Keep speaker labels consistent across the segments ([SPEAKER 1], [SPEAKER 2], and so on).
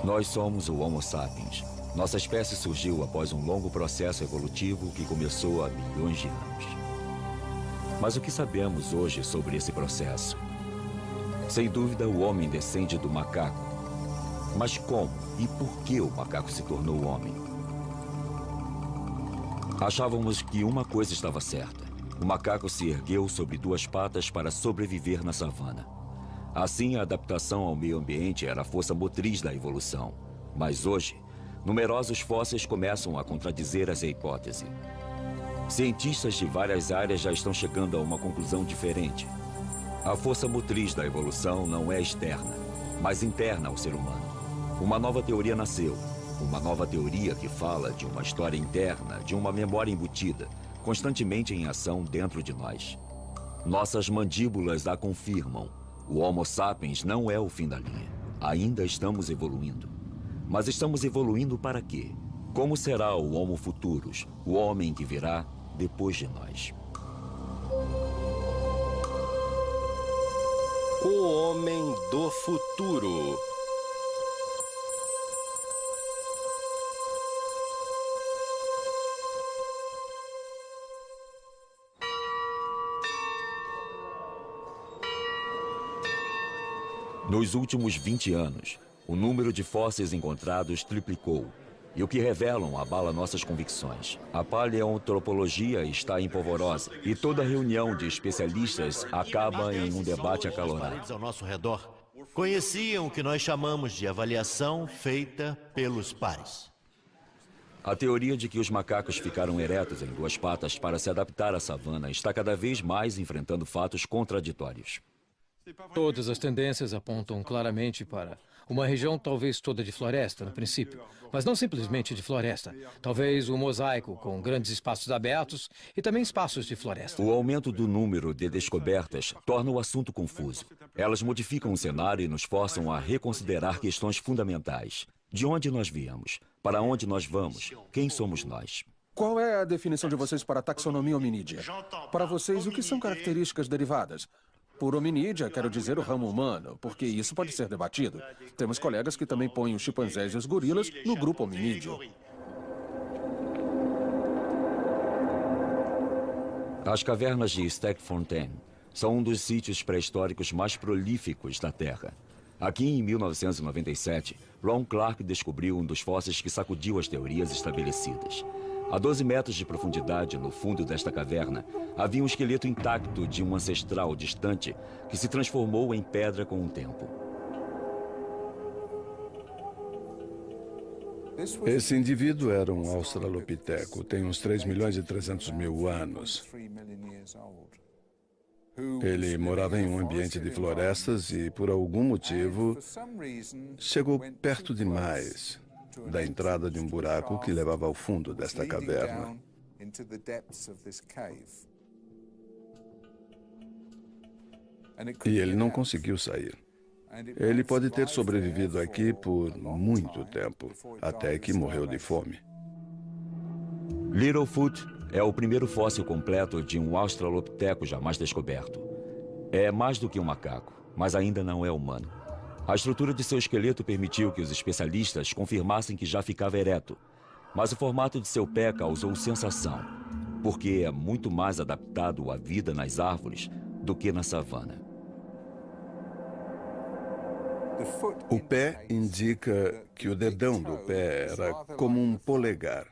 [SPEAKER 1] Nós somos o Homo sapiens. Nossa espécie surgiu após um longo processo evolutivo que começou há milhões de anos. Mas o que sabemos hoje sobre esse processo? Sem dúvida, o homem descende do macaco. Mas como e por que o macaco se tornou homem? Achávamos que uma coisa estava certa. O macaco se ergueu sobre duas patas para sobreviver na savana. Assim, a adaptação ao meio ambiente era a força motriz da evolução. Mas hoje, numerosos fósseis começam a contradizer essa hipótese. Cientistas de várias áreas já estão chegando a uma conclusão diferente. A força motriz da evolução não é externa, mas interna ao ser humano. Uma nova teoria nasceu. Uma nova teoria que fala de uma história interna, de uma memória embutida, constantemente em ação dentro de nós. Nossas mandíbulas a confirmam. O Homo sapiens não é o fim da linha. Ainda estamos evoluindo. Mas estamos evoluindo para quê? Como será o Homo futurus, o homem que virá depois de nós?
[SPEAKER 2] O homem do futuro.
[SPEAKER 1] Nos últimos 20 anos, o número de fósseis encontrados triplicou. E o que revelam abala nossas convicções. A paleoantropologia está em polvorosa e toda reunião de especialistas acaba em um debate acalorado.
[SPEAKER 3] Ao nosso redor conheciam o que nós chamamos de avaliação feita pelos pares.
[SPEAKER 1] A teoria de que os macacos ficaram eretos em duas patas para se adaptar à savana está cada vez mais enfrentando fatos contraditórios.
[SPEAKER 4] Todas as tendências apontam claramente para uma região talvez toda de floresta, no princípio, mas não simplesmente de floresta. Talvez um mosaico com grandes espaços abertos e também espaços de floresta.
[SPEAKER 1] O aumento do número de descobertas torna o assunto confuso. Elas modificam o cenário e nos forçam a reconsiderar questões fundamentais. De onde nós viemos? Para onde nós vamos? Quem somos nós?
[SPEAKER 5] Qual é a definição de vocês para a taxonomia hominídea? Para vocês, o que são características derivadas? Por hominídea, quero dizer o ramo humano, porque isso pode ser debatido. Temos colegas que também põem os chimpanzés e os gorilas no grupo hominídeo.
[SPEAKER 1] As cavernas de Stegfontein são um dos sítios pré-históricos mais prolíficos da Terra. Aqui, em 1997, Ron Clark descobriu um dos fósseis que sacudiu as teorias estabelecidas. A 12 metros de profundidade, no fundo desta caverna, havia um esqueleto intacto de um ancestral distante que se transformou em pedra com o tempo.
[SPEAKER 6] Esse indivíduo era um australopiteco, tem uns 3.300.000 anos. Ele morava em um ambiente de florestas e, por algum motivo, chegou perto demais da entrada de um buraco que levava ao fundo desta caverna. E ele não conseguiu sair. Ele pode ter sobrevivido aqui por muito tempo, até que morreu de fome.
[SPEAKER 1] Littlefoot é o primeiro fóssil completo de um australopiteco jamais descoberto. É mais do que um macaco, mas ainda não é humano. A estrutura de seu esqueleto permitiu que os especialistas confirmassem que já ficava ereto, mas o formato de seu pé causou sensação, porque é muito mais adaptado à vida nas árvores do que na savana.
[SPEAKER 6] O pé indica que o dedão do pé era como um polegar.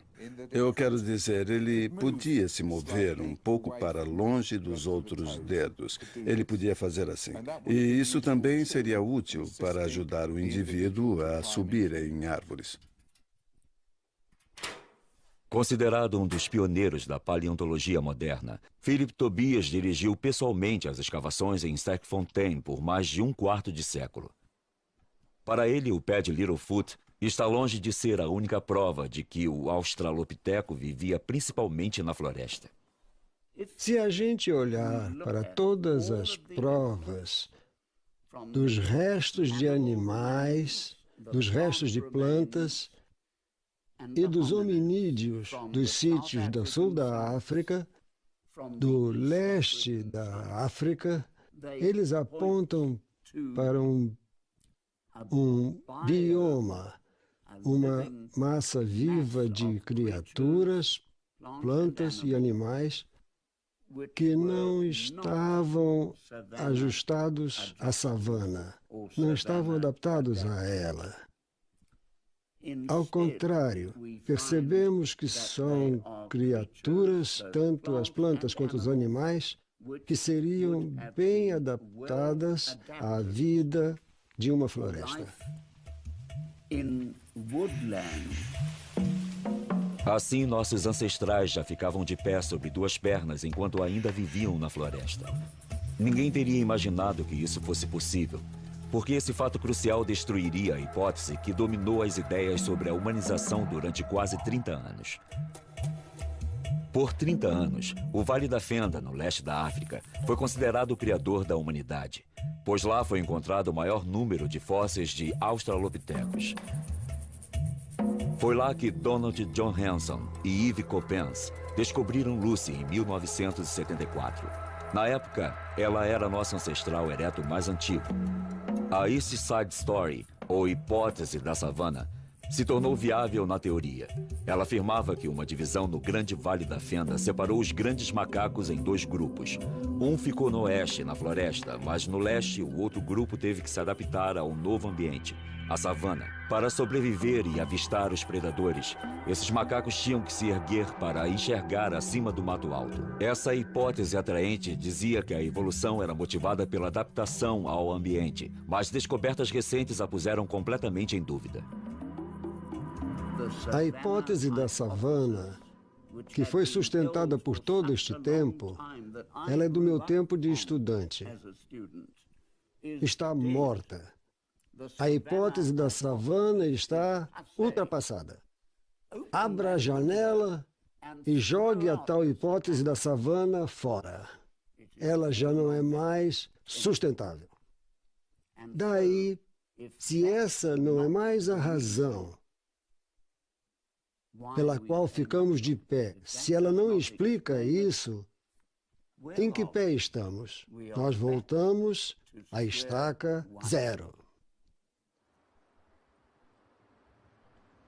[SPEAKER 6] Eu quero dizer, ele podia se mover um pouco para longe dos outros dedos. Ele podia fazer assim. E isso também seria útil para ajudar o indivíduo a subir em árvores.
[SPEAKER 1] Considerado um dos pioneiros da paleontologia moderna, Philip Tobias dirigiu pessoalmente as escavações em Stegfontein por mais de um quarto de século. Para ele, o pé de Littlefoot está longe de ser a única prova de que o australopiteco vivia principalmente na floresta.
[SPEAKER 7] Se a gente olhar para todas as provas dos restos de animais, dos restos de plantas e dos hominídeos dos sítios do sul da África, do leste da África, eles apontam para um bioma uma massa viva de criaturas, plantas e animais que não estavam ajustados à savana, não estavam adaptados a ela. Ao contrário, percebemos que são criaturas, tanto as plantas quanto os animais, que seriam bem adaptadas à vida de uma floresta.
[SPEAKER 1] Assim, nossos ancestrais já ficavam de pé sobre duas pernas enquanto ainda viviam na floresta. Ninguém teria imaginado que isso fosse possível, porque esse fato crucial destruiria a hipótese que dominou as ideias sobre a humanização durante quase 30 anos. Por 30 anos, o Vale da Fenda, no leste da África, foi considerado o criador da humanidade, pois lá foi encontrado o maior número de fósseis de australopitecos. Foi lá que Donald John Hanson e Yves Coppens descobriram Lucy em 1974. Na época, ela era nosso ancestral ereto mais antigo. A East Side Story, ou hipótese da savana, se tornou viável na teoria. Ela afirmava que uma divisão no Grande Vale da Fenda separou os grandes macacos em dois grupos. Um ficou no oeste, na floresta, mas no leste o outro grupo teve que se adaptar ao novo ambiente, a savana. Para sobreviver e avistar os predadores, esses macacos tinham que se erguer para enxergar acima do mato alto. Essa hipótese atraente dizia que a evolução era motivada pela adaptação ao ambiente, mas descobertas recentes a puseram completamente em dúvida.
[SPEAKER 7] A hipótese da savana, que foi sustentada por todo este tempo, ela é do meu tempo de estudante. Está morta. A hipótese da savana está ultrapassada. Abra a janela e jogue a tal hipótese da savana fora. Ela já não é mais sustentável. Daí, se essa não é mais a razão pela qual ficamos de pé, se ela não explica isso, em que pé estamos? Nós voltamos à estaca zero.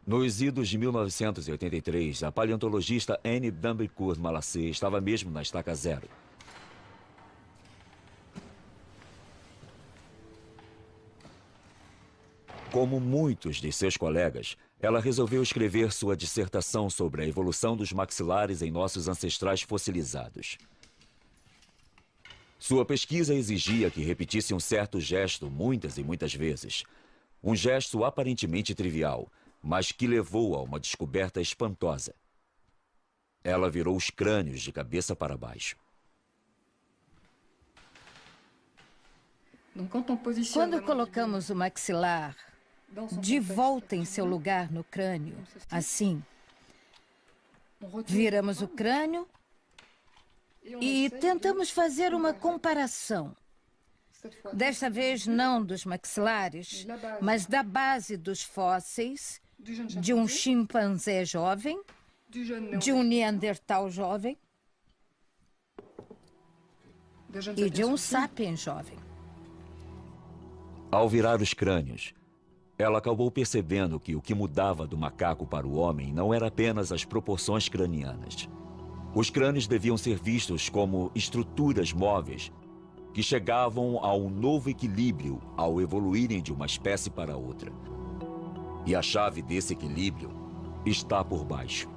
[SPEAKER 1] Nos idos de 1983, a paleontologista Anne Danbecourt Malassé estava mesmo na estaca zero. Como muitos de seus colegas, ela resolveu escrever sua dissertação sobre a evolução dos maxilares em nossos ancestrais fossilizados. Sua pesquisa exigia que repetisse um certo gesto muitas e muitas vezes. Um gesto aparentemente trivial, mas que levou a uma descoberta espantosa. Ela virou os crânios de cabeça para baixo.
[SPEAKER 8] Quando colocamos o maxilar de volta em seu lugar no crânio, assim, viramos o crânio e tentamos fazer uma comparação. Desta vez não dos maxilares, mas da base dos fósseis de um chimpanzé jovem, de um neandertal jovem e de um sapiens jovem.
[SPEAKER 1] Ao virar os crânios, ela acabou percebendo que o que mudava do macaco para o homem não era apenas as proporções cranianas. Os crânios deviam ser vistos como estruturas móveis que chegavam a um novo equilíbrio ao evoluírem de uma espécie para outra. E a chave desse equilíbrio está por baixo.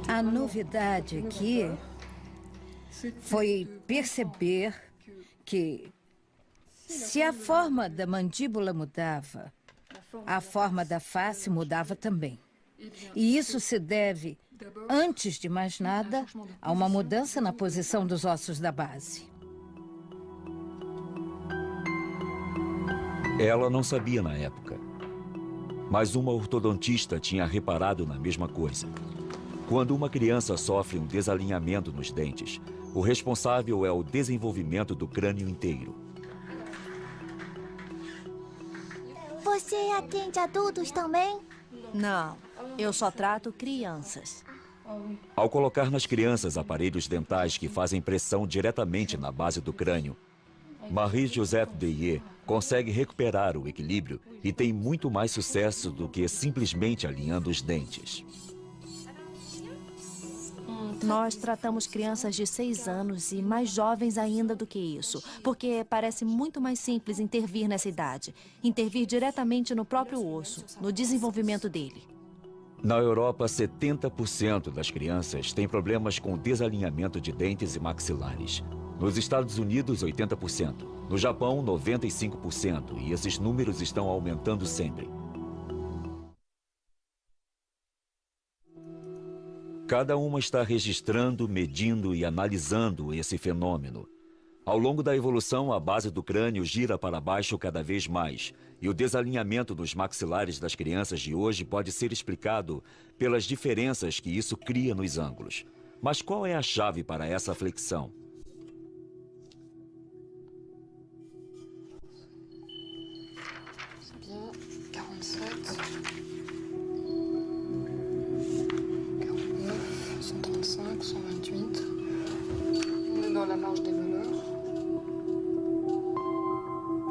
[SPEAKER 8] A novidade aqui foi perceber que, se a forma da mandíbula mudava, a forma da face mudava também. E isso se deve, antes de mais nada, a uma mudança na posição dos ossos da base.
[SPEAKER 1] Ela não sabia na época, mas uma ortodontista tinha reparado na mesma coisa. Quando uma criança sofre um desalinhamento nos dentes, o responsável é o desenvolvimento do crânio inteiro.
[SPEAKER 9] Você atende adultos também?
[SPEAKER 10] Não, eu só trato crianças.
[SPEAKER 1] Ao colocar nas crianças aparelhos dentais que fazem pressão diretamente na base do crânio, Marie-Joseph Deyer consegue recuperar o equilíbrio e tem muito mais sucesso do que simplesmente alinhando os dentes.
[SPEAKER 10] Nós tratamos crianças de 6 anos e mais jovens ainda do que isso, porque parece muito mais simples intervir nessa idade. Intervir diretamente no próprio osso, no desenvolvimento dele.
[SPEAKER 1] Na Europa, 70% das crianças têm problemas com desalinhamento de dentes e maxilares. Nos Estados Unidos, 80%. No Japão, 95%. E esses números estão aumentando sempre. Cada uma está registrando, medindo e analisando esse fenômeno. Ao longo da evolução, a base do crânio gira para baixo cada vez mais, e o desalinhamento dos maxilares das crianças de hoje pode ser explicado pelas diferenças que isso cria nos ângulos. Mas qual é a chave para essa flexão?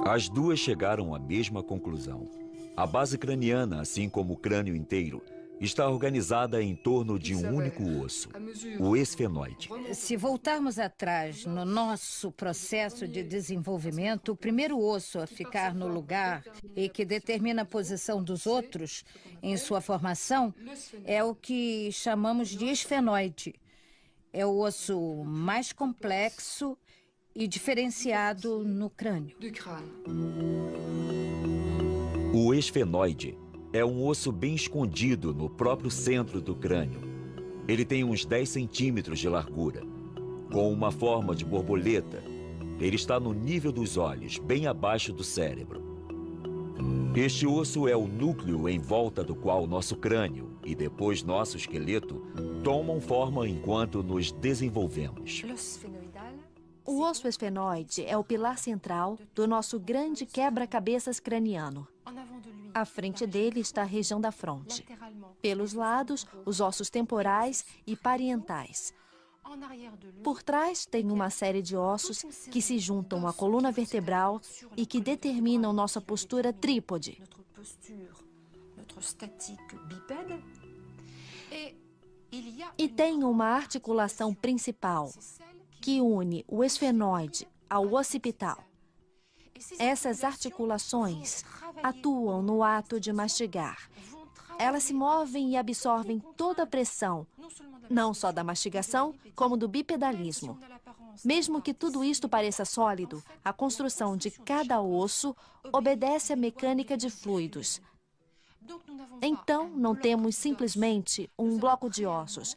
[SPEAKER 1] As duas chegaram à mesma conclusão. A base craniana, assim como o crânio inteiro, está organizada em torno de um único osso, o esfenoide.
[SPEAKER 8] Se voltarmos atrás no nosso processo de desenvolvimento, o primeiro osso a ficar no lugar e que determina a posição dos outros em sua formação é o que chamamos de esfenoide. É o osso mais complexo e diferenciado no crânio.
[SPEAKER 1] O esfenoide é um osso bem escondido no próprio centro do crânio. Ele tem uns 10 centímetros de largura, com uma forma de borboleta. Ele está no nível dos olhos, bem abaixo do cérebro. Este osso é o núcleo em volta do qual nosso crânio e depois nosso esqueleto tomam forma enquanto nos desenvolvemos.
[SPEAKER 10] O osso esfenoide é o pilar central do nosso grande quebra-cabeças craniano. À frente dele está a região da fronte. Pelos lados, os ossos temporais e parietais. Por trás, tem uma série de ossos que se juntam à coluna vertebral e que determinam nossa postura trípode. E tem uma articulação principal que une o esfenoide ao occipital. Essas articulações atuam no ato de mastigar. Elas se movem e absorvem toda a pressão, não só da mastigação, como do bipedalismo. Mesmo que tudo isto pareça sólido, a construção de cada osso obedece à mecânica de fluidos. Então, não temos simplesmente um bloco de ossos.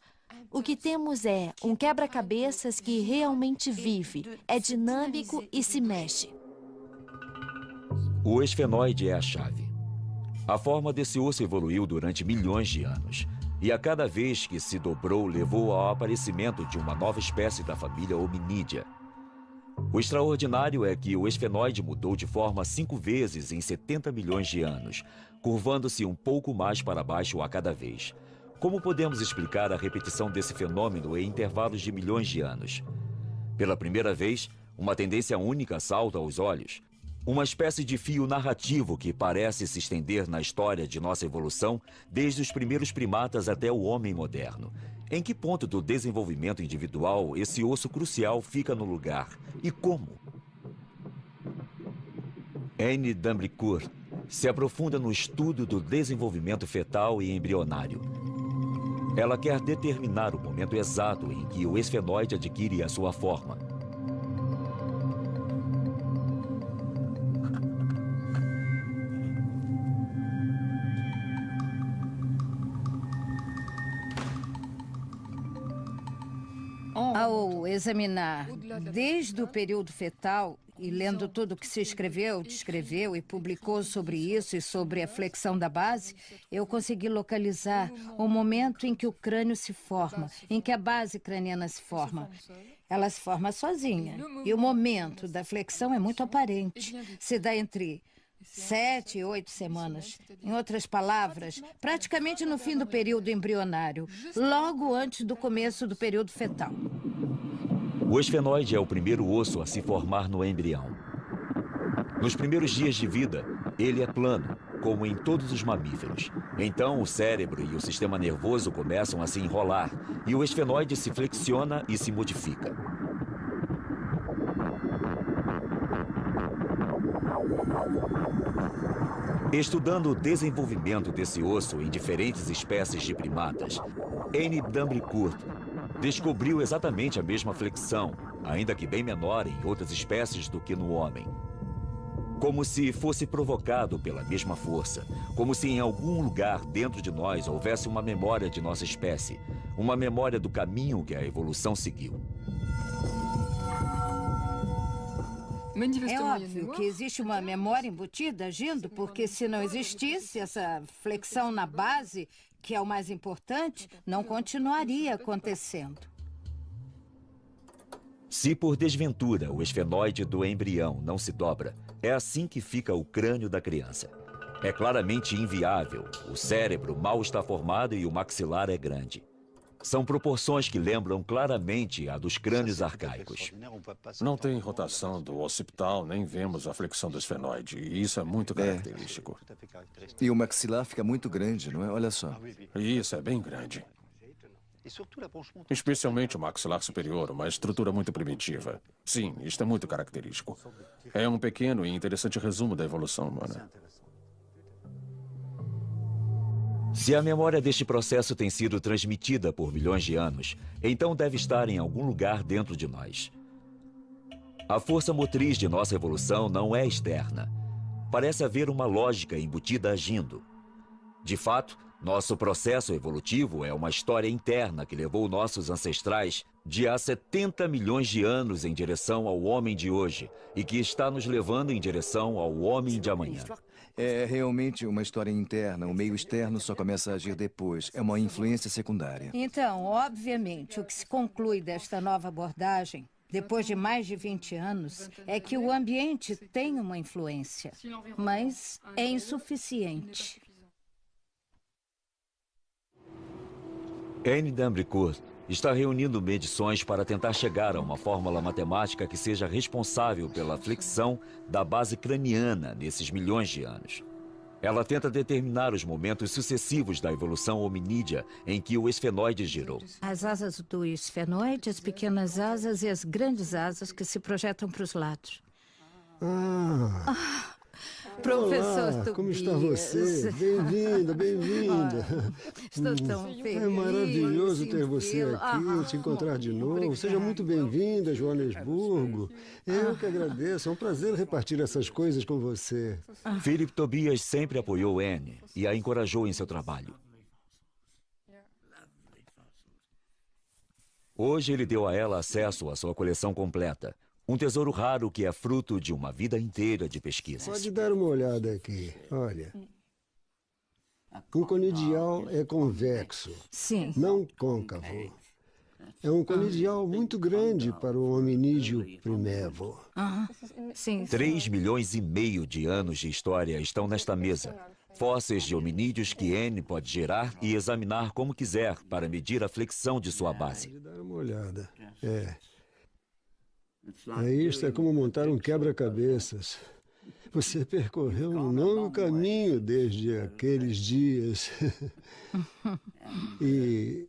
[SPEAKER 10] O que temos é um quebra-cabeças que realmente vive, é dinâmico e se mexe.
[SPEAKER 1] O esfenoide é a chave. A forma desse osso evoluiu durante milhões de anos. E a cada vez que se dobrou, levou ao aparecimento de uma nova espécie da família hominídea. O extraordinário é que o esfenoide mudou de forma 5 vezes em 70 milhões de anos, curvando-se um pouco mais para baixo a cada vez. Como podemos explicar a repetição desse fenômeno em intervalos de milhões de anos? Pela primeira vez, uma tendência única salta aos olhos. Uma espécie de fio narrativo que parece se estender na história de nossa evolução desde os primeiros primatas até o homem moderno. Em que ponto do desenvolvimento individual esse osso crucial fica no lugar? E como? Anne Dambricourt se aprofunda no estudo do desenvolvimento fetal e embrionário. Ela quer determinar o momento exato em que o esfenoide adquire a sua forma.
[SPEAKER 8] Ao examinar desde o período fetal e lendo tudo o que se escreveu, descreveu e publicou sobre isso e sobre a flexão da base, eu consegui localizar o momento em que o crânio se forma, em que a base craniana se forma. Ela se forma sozinha e o momento da flexão é muito aparente. Se dá entre 7 e 8 semanas. Em outras palavras, praticamente no fim do período embrionário, logo antes do começo do período fetal.
[SPEAKER 1] O esfenoide é o primeiro osso a se formar no embrião. Nos primeiros dias de vida, ele é plano, como em todos os mamíferos. Então, o cérebro e o sistema nervoso começam a se enrolar e o esfenoide se flexiona e se modifica. Estudando o desenvolvimento desse osso em diferentes espécies de primatas, Anne Dambricourt descobriu exatamente a mesma flexão, ainda que bem menor em outras espécies do que no homem. Como se fosse provocado pela mesma força, como se em algum lugar dentro de nós houvesse uma memória de nossa espécie, uma memória do caminho que a evolução seguiu.
[SPEAKER 8] É óbvio que existe uma memória embutida agindo, porque se não existisse essa flexão na base, que é o mais importante, não continuaria acontecendo.
[SPEAKER 1] Se por desventura o esfenoide do embrião não se dobra, é assim que fica o crânio da criança. É claramente inviável, o cérebro mal está formado e o maxilar é grande. São proporções que lembram claramente a dos crânios arcaicos.
[SPEAKER 5] Não tem rotação do occipital, nem vemos a flexão do esfenoide. E isso é muito característico.
[SPEAKER 11] E o maxilar fica muito grande, não é? Olha só.
[SPEAKER 5] Isso é bem grande. Especialmente o maxilar superior, uma estrutura muito primitiva. Sim, isto é muito característico. É um pequeno e interessante resumo da evolução humana.
[SPEAKER 1] Se a memória deste processo tem sido transmitida por milhões de anos, então deve estar em algum lugar dentro de nós. A força motriz de nossa evolução não é externa. Parece haver uma lógica embutida agindo. De fato, nosso processo evolutivo é uma história interna que levou nossos ancestrais de há 70 milhões de anos em direção ao homem de hoje e que está nos levando em direção ao homem de amanhã.
[SPEAKER 11] É realmente uma história interna. O meio externo só começa a agir depois. É uma influência secundária.
[SPEAKER 8] Então, obviamente, o que se conclui desta nova abordagem, depois de mais de 20 anos, é que o ambiente tem uma influência, mas é insuficiente.
[SPEAKER 1] Anne Dambricourt está reunindo medições para tentar chegar a uma fórmula matemática que seja responsável pela flexão da base craniana nesses milhões de anos. Ela tenta determinar os momentos sucessivos da evolução hominídea em que o esfenoide girou.
[SPEAKER 8] As asas do esfenoide, as pequenas asas e as grandes asas que se projetam para os lados. Professor
[SPEAKER 7] Olá,
[SPEAKER 8] Tobias.
[SPEAKER 7] como está você? Bem-vinda, bem-vinda.
[SPEAKER 8] Estou tão feliz.
[SPEAKER 7] É maravilhoso ter
[SPEAKER 8] em
[SPEAKER 7] você
[SPEAKER 8] vê-lo.
[SPEAKER 7] aqui, te encontrar de novo. Seja muito bem-vinda a Joanesburgo. Eu que agradeço, é um prazer repartir essas coisas com você.
[SPEAKER 1] Philip Tobias sempre apoiou Anne e a encorajou em seu trabalho. Hoje ele deu a ela acesso à sua coleção completa. Um tesouro raro que é fruto de uma vida inteira de pesquisas.
[SPEAKER 7] Pode dar uma olhada aqui. Olha. O conidial é convexo, não côncavo. É um conidial muito grande para o hominídeo primevo.
[SPEAKER 1] 3,5 milhões de anos de história estão nesta mesa. Fósseis de hominídeos que Anne pode gerar e examinar como quiser para medir a flexão de sua base.
[SPEAKER 7] Pode dar uma olhada. Isto é como montar um quebra-cabeças. Você percorreu um longo caminho desde aqueles dias. E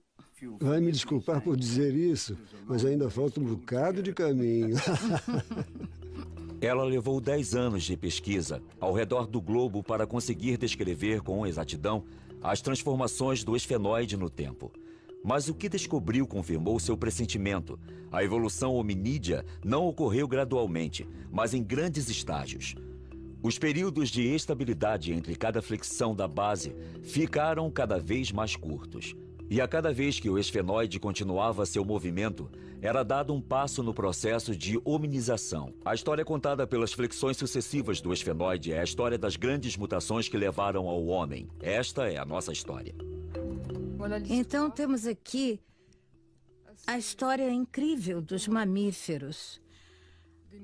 [SPEAKER 7] vai me desculpar por dizer isso, mas ainda falta um bocado de caminho.
[SPEAKER 1] Ela levou 10 anos de pesquisa ao redor do globo para conseguir descrever com exatidão as transformações do esfenoide no tempo. Mas o que descobriu confirmou seu pressentimento. A evolução hominídea não ocorreu gradualmente, mas em grandes estágios. Os períodos de estabilidade entre cada flexão da base ficaram cada vez mais curtos. E a cada vez que o esfenoide continuava seu movimento, era dado um passo no processo de hominização. A história contada pelas flexões sucessivas do esfenoide é a história das grandes mutações que levaram ao homem. Esta é a nossa história.
[SPEAKER 8] Então temos aqui a história incrível dos mamíferos.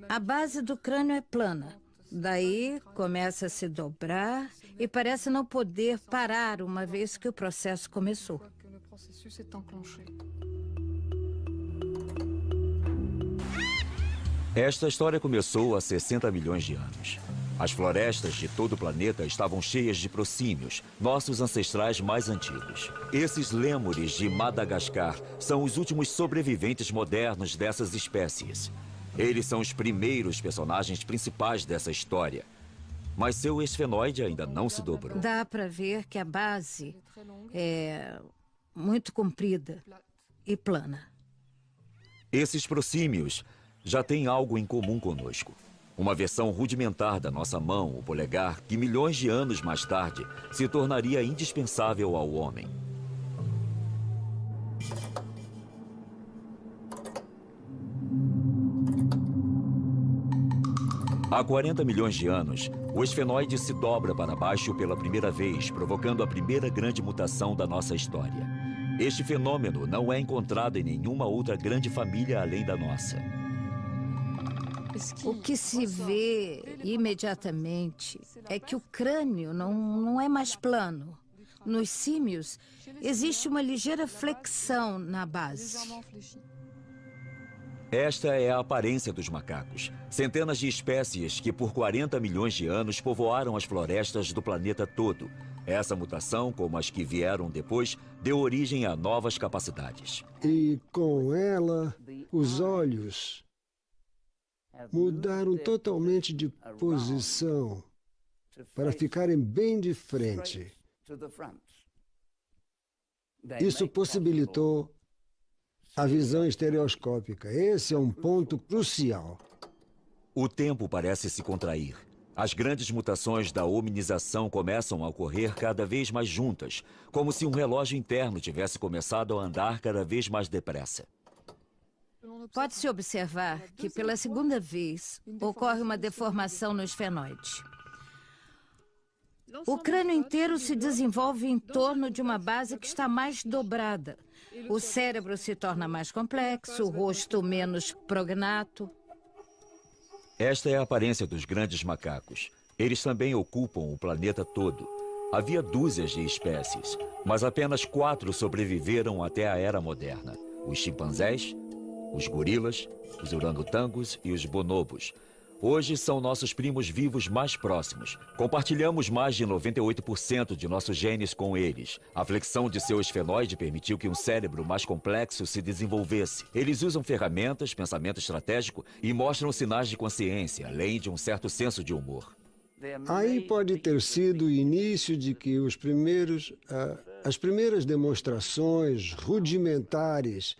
[SPEAKER 8] A base do crânio é plana. Daí começa a se dobrar e parece não poder parar uma vez que o processo começou.
[SPEAKER 1] Esta história começou há 60 milhões de anos. As florestas de todo o planeta estavam cheias de proscímios, nossos ancestrais mais antigos. Esses lêmures de Madagascar são os últimos sobreviventes modernos dessas espécies. Eles são os primeiros personagens principais dessa história. Mas seu esfenoide ainda não se dobrou.
[SPEAKER 8] Dá para ver que a base é muito comprida e plana.
[SPEAKER 1] Esses proscímios já têm algo em comum conosco. Uma versão rudimentar da nossa mão, o polegar, que milhões de anos mais tarde se tornaria indispensável ao homem. Há 40 milhões de anos, o esfenoide se dobra para baixo pela primeira vez, provocando a primeira grande mutação da nossa história. Este fenômeno não é encontrado em nenhuma outra grande família além da nossa.
[SPEAKER 8] O que se vê imediatamente é que o crânio não é mais plano. Nos símios, existe uma ligeira flexão na base.
[SPEAKER 1] Esta é a aparência dos macacos. Centenas de espécies que por 40 milhões de anos povoaram as florestas do planeta todo. Essa mutação, como as que vieram depois, deu origem a novas capacidades.
[SPEAKER 7] E com ela, os olhos mudaram totalmente de posição para ficarem bem de frente. Isso possibilitou a visão estereoscópica. Esse é um ponto crucial.
[SPEAKER 1] O tempo parece se contrair. As grandes mutações da hominização começam a ocorrer cada vez mais juntas, como se um relógio interno tivesse começado a andar cada vez mais depressa.
[SPEAKER 8] Pode-se observar que, pela segunda vez, ocorre uma deformação no esfenoide. O crânio inteiro se desenvolve em torno de uma base que está mais dobrada. O cérebro se torna mais complexo, o rosto menos prognato.
[SPEAKER 1] Esta é a aparência dos grandes macacos. Eles também ocupam o planeta todo. Havia dúzias de espécies, mas apenas 4 sobreviveram até a era moderna. Os chimpanzés, os gorilas, os orangotangos e os bonobos. Hoje são nossos primos vivos mais próximos. Compartilhamos mais de 98% de nossos genes com eles. A flexão de seu esfenoide permitiu que um cérebro mais complexo se desenvolvesse. Eles usam ferramentas, pensamento estratégico e mostram sinais de consciência, além de um certo senso de humor.
[SPEAKER 7] Aí pode ter sido o início de que as primeiras demonstrações rudimentares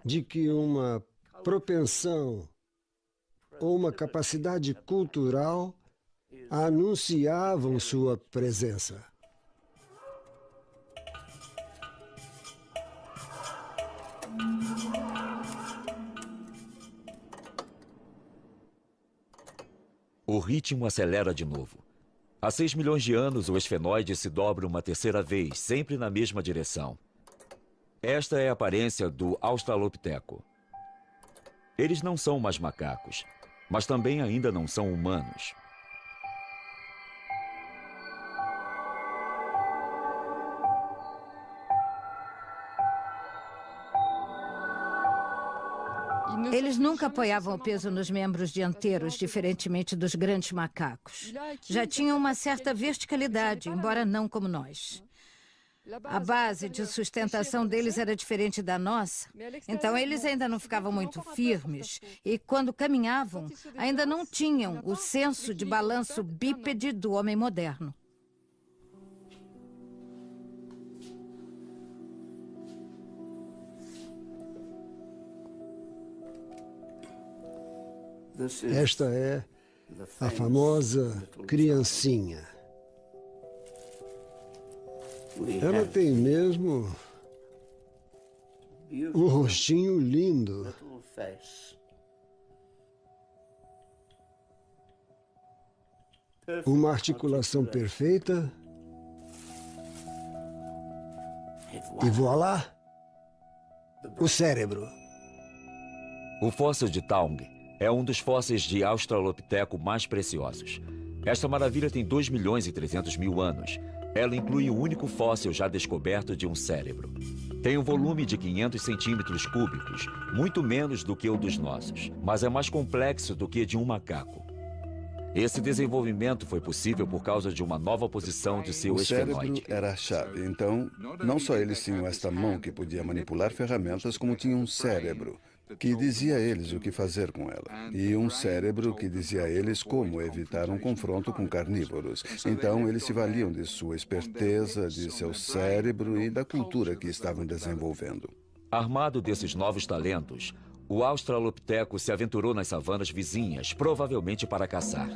[SPEAKER 7] de que uma propensão ou uma capacidade cultural anunciavam sua presença.
[SPEAKER 1] O ritmo acelera de novo. Há 6 milhões de anos, o esfenoide se dobra uma terceira vez, sempre na mesma direção. Esta é a aparência do australopiteco. Eles não são mais macacos, mas também ainda não são humanos.
[SPEAKER 8] Eles nunca apoiavam o peso nos membros dianteiros, diferentemente dos grandes macacos. Já tinham uma certa verticalidade, embora não como nós. A base de sustentação deles era diferente da nossa, então eles ainda não ficavam muito firmes e, quando caminhavam, ainda não tinham o senso de balanço bípede do homem moderno.
[SPEAKER 7] Esta é a famosa criancinha. Ela tem mesmo um rostinho lindo. Uma articulação perfeita. E voilá! O cérebro.
[SPEAKER 1] O fóssil de Taung é um dos fósseis de australopiteco mais preciosos. Esta maravilha tem 2 milhões e 300 mil anos. Ela inclui o único fóssil já descoberto de um cérebro. Tem um volume de 500 centímetros cúbicos, muito menos do que o dos nossos, mas é mais complexo do que de um macaco. Esse desenvolvimento foi possível por causa de uma nova posição de seu
[SPEAKER 6] O cérebro
[SPEAKER 1] esfenoide.
[SPEAKER 6] era a chave. Então, não só eles tinham esta mão que podia manipular ferramentas, como tinham um cérebro que dizia a eles o que fazer com ela. E um cérebro que dizia a eles como evitar um confronto com carnívoros. Então, eles se valiam de sua esperteza, de seu cérebro e da cultura que estavam desenvolvendo.
[SPEAKER 1] Armado desses novos talentos, o Australopiteco se aventurou nas savanas vizinhas, provavelmente para caçar.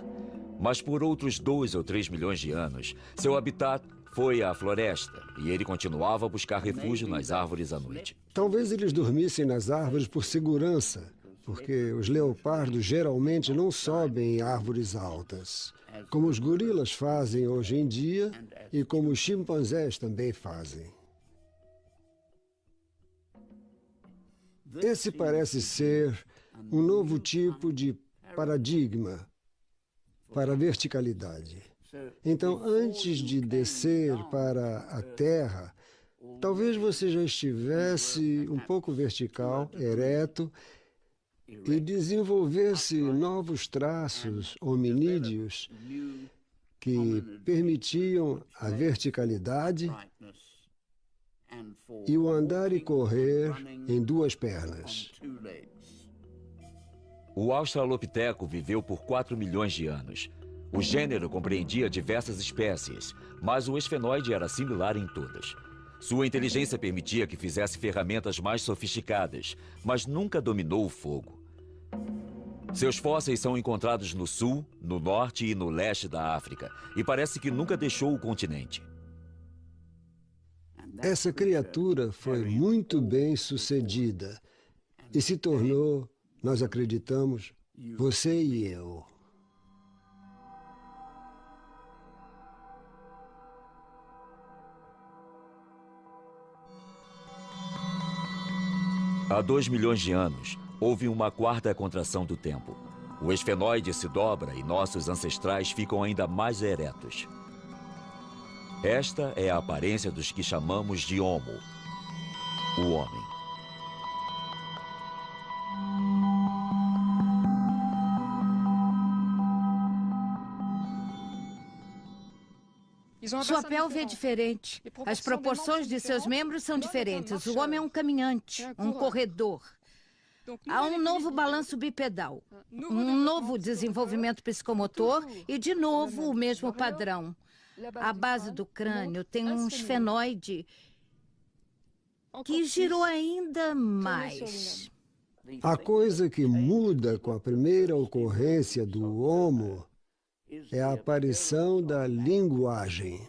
[SPEAKER 1] Mas por outros 2 ou 3 milhões de anos, seu habitat foi a floresta e ele continuava a buscar refúgio nas árvores à noite.
[SPEAKER 7] Talvez eles dormissem nas árvores por segurança, porque os leopardos geralmente não sobem em árvores altas, como os gorilas fazem hoje em dia e como os chimpanzés também fazem. Esse parece ser um novo tipo de paradigma para a verticalidade. Então, antes de descer para a Terra, talvez você já estivesse um pouco vertical, ereto, e desenvolvesse novos traços hominídeos que permitiam a verticalidade e o andar e correr em 2 pernas.
[SPEAKER 1] O Australopiteco viveu por 4 milhões de anos. O gênero compreendia diversas espécies, mas o esfenoide era similar em todas. Sua inteligência permitia que fizesse ferramentas mais sofisticadas, mas nunca dominou o fogo. Seus fósseis são encontrados no sul, no norte e no leste da África, e parece que nunca deixou o continente.
[SPEAKER 7] Essa criatura foi muito bem sucedida e se tornou, nós acreditamos, você e eu.
[SPEAKER 1] Há 2 milhões de anos, houve uma quarta contração do tempo. O esfenoide se dobra e nossos ancestrais ficam ainda mais eretos. Esta é a aparência dos que chamamos de Homo, o homem.
[SPEAKER 8] Sua pelve é diferente. As proporções de seus membros são diferentes. O homem é um caminhante, um corredor. Há um novo balanço bipedal, um novo desenvolvimento psicomotor e, de novo, o mesmo padrão. A base do crânio tem um esfenoide que girou ainda mais.
[SPEAKER 7] A coisa que muda com a primeira ocorrência do Homo é a aparição da linguagem.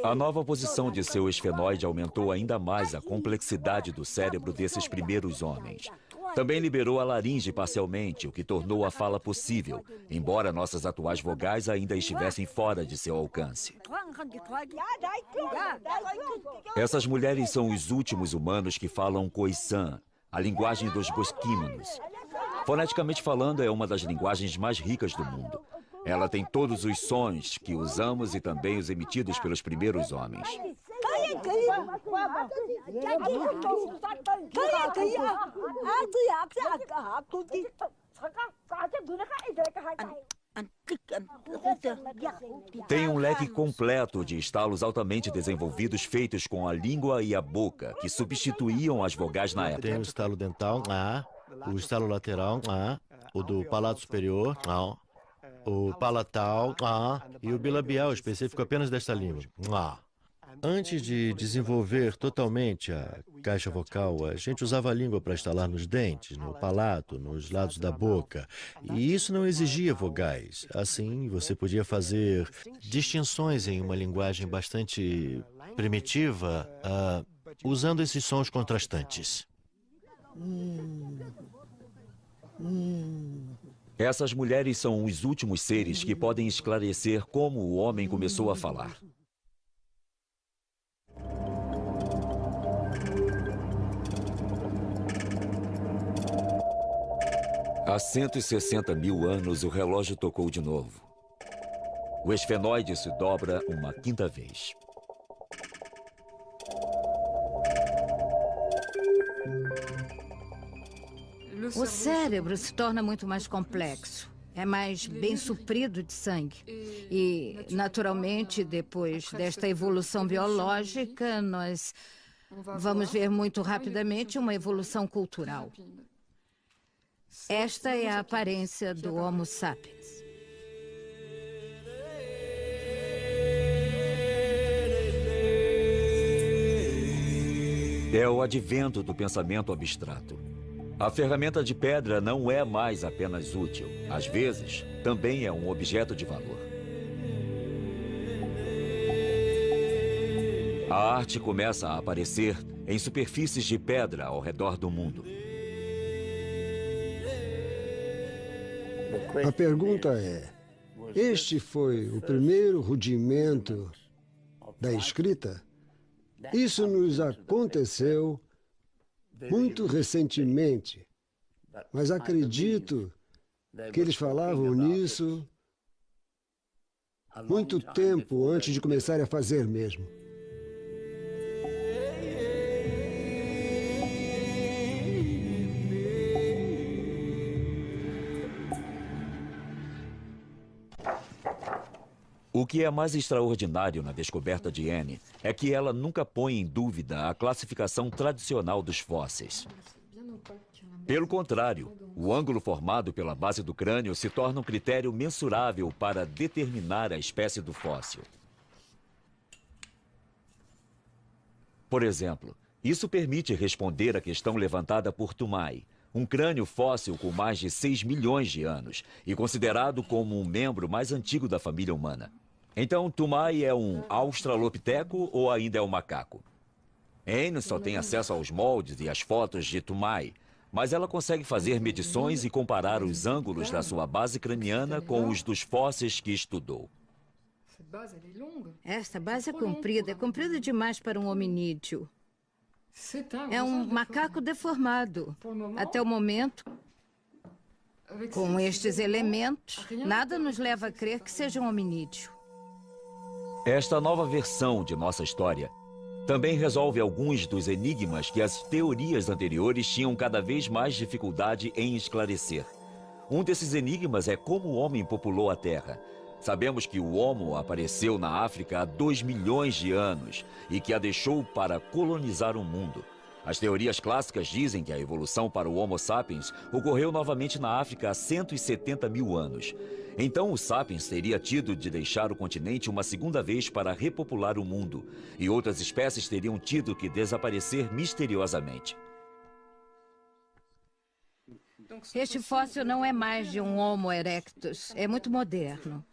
[SPEAKER 1] A nova posição de seu esfenoide aumentou ainda mais a complexidade do cérebro desses primeiros homens. Também liberou a laringe parcialmente, o que tornou a fala possível, embora nossas atuais vogais ainda estivessem fora de seu alcance. Essas mulheres são os últimos humanos que falam Khoisan, a linguagem dos bosquímanos. Foneticamente falando, é uma das linguagens mais ricas do mundo. Ela tem todos os sons que usamos e também os emitidos pelos primeiros homens. Tem um leque completo de estalos altamente desenvolvidos feitos com a língua e a boca, que substituíam as vogais na época.
[SPEAKER 3] Tem o estalo dental, o estalo lateral, o do palato superior, o palatal, e o bilabial, específico apenas desta língua. Antes de desenvolver totalmente a caixa vocal, a gente usava a língua para estalar nos dentes, no palato, nos lados da boca. E isso não exigia vogais. Assim, você podia fazer distinções em uma linguagem bastante primitiva, usando esses sons contrastantes.
[SPEAKER 1] Essas mulheres são os últimos seres que podem esclarecer como o homem começou a falar. Há 160 mil anos, o relógio tocou de novo. O esfenoide se dobra uma quinta vez.
[SPEAKER 8] O cérebro se torna muito mais complexo. É mais bem suprido de sangue. E, naturalmente, depois desta evolução biológica, nós vamos ver muito rapidamente uma evolução cultural. Esta é a aparência do Homo sapiens.
[SPEAKER 1] É o advento do pensamento abstrato. A ferramenta de pedra não é mais apenas útil. Às vezes, também é um objeto de valor. A arte começa a aparecer em superfícies de pedra ao redor do mundo.
[SPEAKER 7] A pergunta é: este foi o primeiro rudimento da escrita? Isso nos aconteceu muito recentemente, mas acredito que eles falavam nisso muito tempo antes de começarem a fazer mesmo.
[SPEAKER 1] O que é mais extraordinário na descoberta de Anne é que ela nunca põe em dúvida a classificação tradicional dos fósseis. Pelo contrário, o ângulo formado pela base do crânio se torna um critério mensurável para determinar a espécie do fóssil. Por exemplo, isso permite responder à questão levantada por Toumai, um crânio fóssil com mais de 6 milhões de anos e considerado como um membro mais antigo da família humana. Então, Toumai é um australopiteco ou ainda é um macaco? Anne só tem acesso aos moldes e às fotos de Toumai, mas ela consegue fazer medições e comparar os ângulos da sua base craniana com os dos fósseis que estudou.
[SPEAKER 8] Esta base é comprida demais para um hominídeo. É um macaco deformado. Até o momento, com estes elementos, nada nos leva a crer que seja um hominídeo.
[SPEAKER 1] Esta nova versão de nossa história também resolve alguns dos enigmas que as teorias anteriores tinham cada vez mais dificuldade em esclarecer. Um desses enigmas é como o homem populou a Terra. Sabemos que o Homo apareceu na África há 2 milhões de anos e que a deixou para colonizar o mundo. As teorias clássicas dizem que a evolução para o Homo sapiens ocorreu novamente na África há 170 mil anos. Então o sapiens teria tido de deixar o continente uma segunda vez para repopular o mundo, e outras espécies teriam tido que desaparecer misteriosamente.
[SPEAKER 8] Este fóssil não é mais de um Homo erectus, é muito moderno.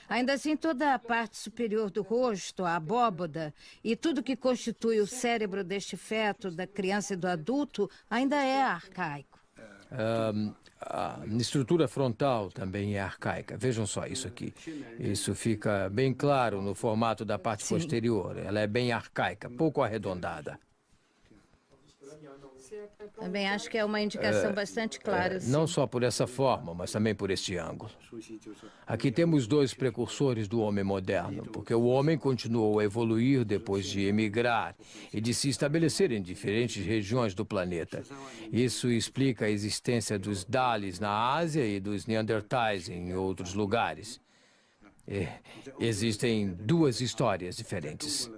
[SPEAKER 8] Ainda assim, toda a parte superior do rosto, a abóboda e tudo que constitui o cérebro deste feto, da criança e do adulto, ainda é arcaico.
[SPEAKER 4] A estrutura frontal também é arcaica. Vejam só isso aqui. Isso fica bem claro no formato da parte posterior. Ela é bem arcaica, pouco arredondada.
[SPEAKER 8] Também acho que é uma indicação bastante clara.
[SPEAKER 4] Não só por essa forma, mas também por este ângulo. Aqui temos 2 precursores do homem moderno, porque o homem continuou a evoluir depois de emigrar e de se estabelecer em diferentes regiões do planeta. Isso explica a existência dos Dalis na Ásia e dos Neandertais em outros lugares. Existem 2 histórias diferentes.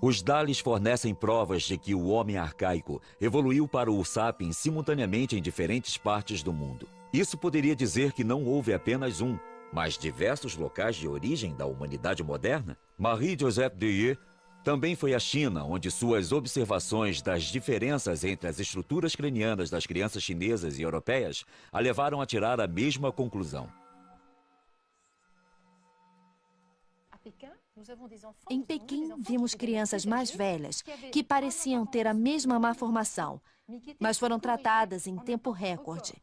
[SPEAKER 1] Os Dalis fornecem provas de que o homem arcaico evoluiu para o sapiens simultaneamente em diferentes partes do mundo. Isso poderia dizer que não houve apenas um, mas diversos locais de origem da humanidade moderna? Marie-Joseph Deye também foi à China, onde suas observações das diferenças entre as estruturas cranianas das crianças chinesas e europeias a levaram a tirar a mesma conclusão.
[SPEAKER 10] Em Pequim, vimos crianças mais velhas que pareciam ter a mesma malformação, mas foram tratadas em tempo recorde.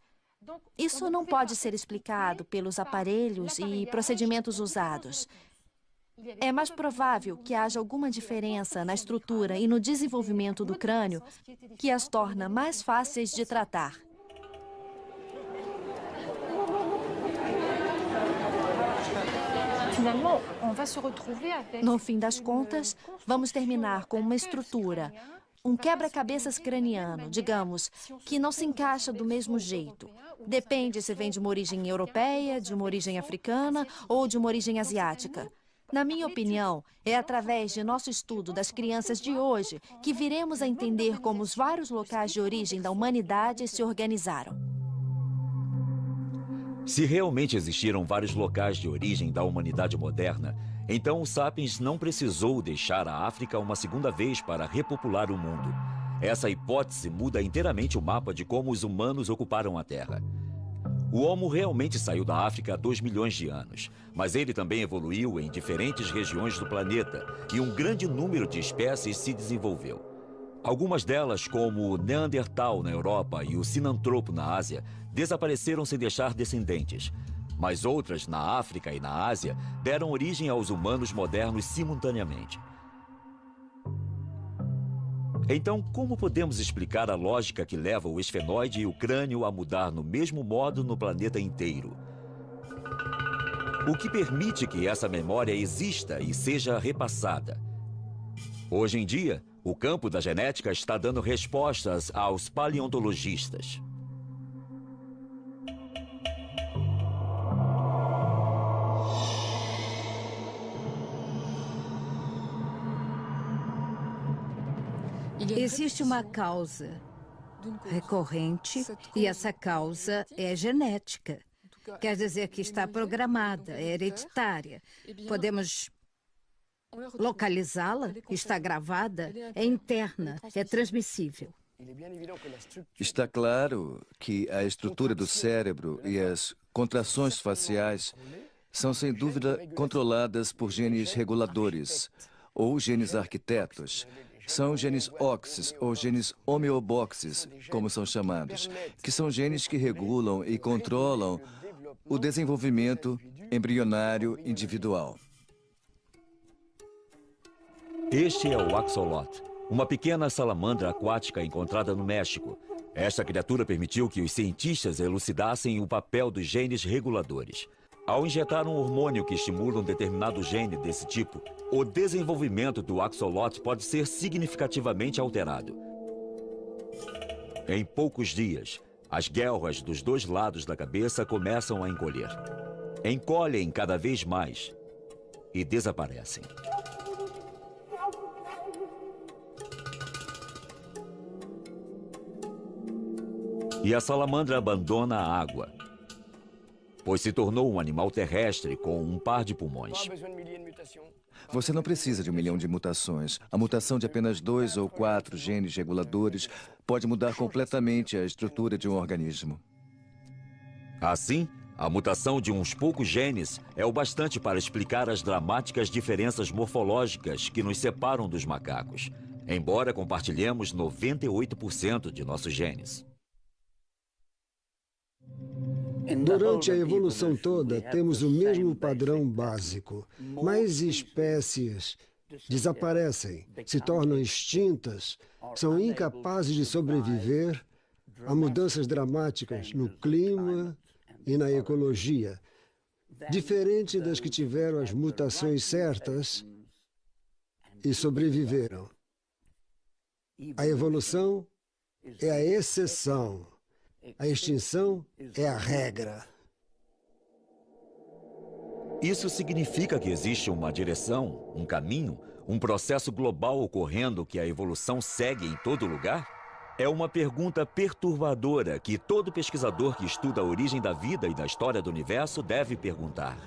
[SPEAKER 10] Isso não pode ser explicado pelos aparelhos e procedimentos usados. É mais provável que haja alguma diferença na estrutura e no desenvolvimento do crânio que as torna mais fáceis de tratar. No fim das contas, vamos terminar com uma estrutura, um quebra-cabeças craniano, digamos, que não se encaixa do mesmo jeito. Depende se vem de uma origem europeia, de uma origem africana ou de uma origem asiática. Na minha opinião, é através de nosso estudo das crianças de hoje que viremos a entender como os vários locais de origem da humanidade se organizaram.
[SPEAKER 1] Se realmente existiram vários locais de origem da humanidade moderna, então o Sapiens não precisou deixar a África uma segunda vez para repopular o mundo. Essa hipótese muda inteiramente o mapa de como os humanos ocuparam a Terra. O Homo realmente saiu da África há 2 milhões de anos, mas ele também evoluiu em diferentes regiões do planeta e um grande número de espécies se desenvolveu. Algumas delas, como o Neandertal na Europa e o Sinantropo na Ásia, desapareceram sem deixar descendentes. Mas outras, na África e na Ásia, deram origem aos humanos modernos simultaneamente. Então, como podemos explicar a lógica que leva o esfenoide e o crânio a mudar no mesmo modo no planeta inteiro? O que permite que essa memória exista e seja repassada? Hoje em dia, o campo da genética está dando respostas aos paleontologistas.
[SPEAKER 8] Existe uma causa recorrente e essa causa é genética. Quer dizer que está programada, é hereditária. Podemos localizá-la, está gravada, é interna, é transmissível.
[SPEAKER 11] Está claro que a estrutura do cérebro e as contrações faciais são, sem dúvida, controladas por genes reguladores ou genes arquitetos. São genes OXs ou genes homeoboxes, como são chamados, que são genes que regulam e controlam o desenvolvimento embrionário individual.
[SPEAKER 1] Este é o axolotl, uma pequena salamandra aquática encontrada no México. Esta criatura permitiu que os cientistas elucidassem o papel dos genes reguladores. Ao injetar um hormônio que estimula um determinado gene desse tipo, o desenvolvimento do axolotl pode ser significativamente alterado. Em poucos dias, as guelras dos 2 lados da cabeça começam a encolher. Encolhem cada vez mais e desaparecem. E a salamandra abandona a água, pois se tornou um animal terrestre com um par de pulmões.
[SPEAKER 11] Você não precisa de 1 milhão de mutações. A mutação de apenas 2 ou 4 genes reguladores pode mudar completamente a estrutura de um organismo.
[SPEAKER 1] Assim, a mutação de uns poucos genes é o bastante para explicar as dramáticas diferenças morfológicas que nos separam dos macacos, embora compartilhemos 98% de nossos genes.
[SPEAKER 7] Durante a evolução toda, temos o mesmo padrão básico. Mais espécies desaparecem, se tornam extintas, são incapazes de sobreviver a mudanças dramáticas no clima e na ecologia, diferente das que tiveram as mutações certas e sobreviveram. A evolução é a exceção. A extinção é a regra.
[SPEAKER 1] Isso significa que existe uma direção, um caminho, um processo global ocorrendo que a evolução segue em todo lugar? É uma pergunta perturbadora que todo pesquisador que estuda a origem da vida e da história do universo deve perguntar.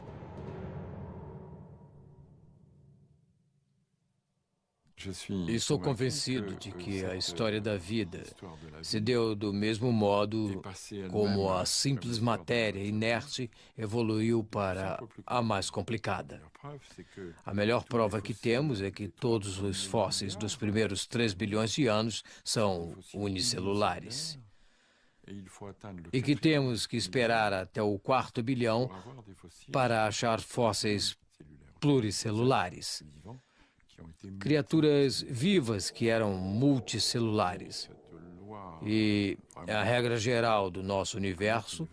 [SPEAKER 4] E sou convencido de que a história da vida se deu do mesmo modo como a simples matéria inerte evoluiu para a mais complicada. A melhor prova que temos é que todos os fósseis dos primeiros 3 bilhões de anos são unicelulares. E que temos que esperar até o 4º bilhão para achar fósseis pluricelulares. Criaturas vivas que eram multicelulares. E a regra geral do nosso universo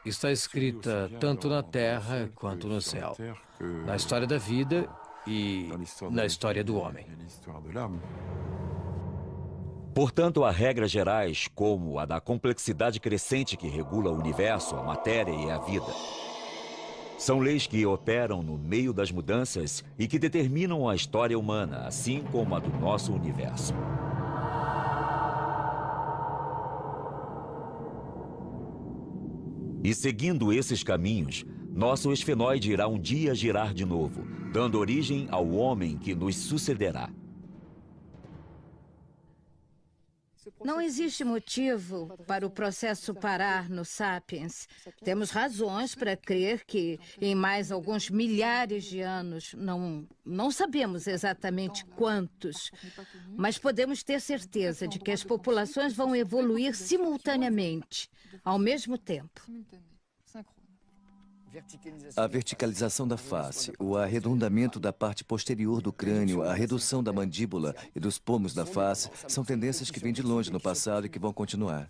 [SPEAKER 4] está escrita tanto na terra quanto no céu, na história da vida e na história do homem.
[SPEAKER 1] Portanto, há regras gerais, como a da complexidade crescente que regula o universo, a matéria e a vida. São leis que operam no meio das mudanças e que determinam a história humana, assim como a do nosso universo. E seguindo esses caminhos, nosso esfenoide irá um dia girar de novo, dando origem ao homem que nos sucederá.
[SPEAKER 8] Não existe motivo para o processo parar no Sapiens. Temos razões para crer que, em mais alguns milhares de anos, não sabemos exatamente quantos, mas podemos ter certeza de que as populações vão evoluir simultaneamente, ao mesmo tempo.
[SPEAKER 11] A verticalização da face, o arredondamento da parte posterior do crânio, a redução da mandíbula e dos pomos da face são tendências que vêm de longe no passado e que vão continuar.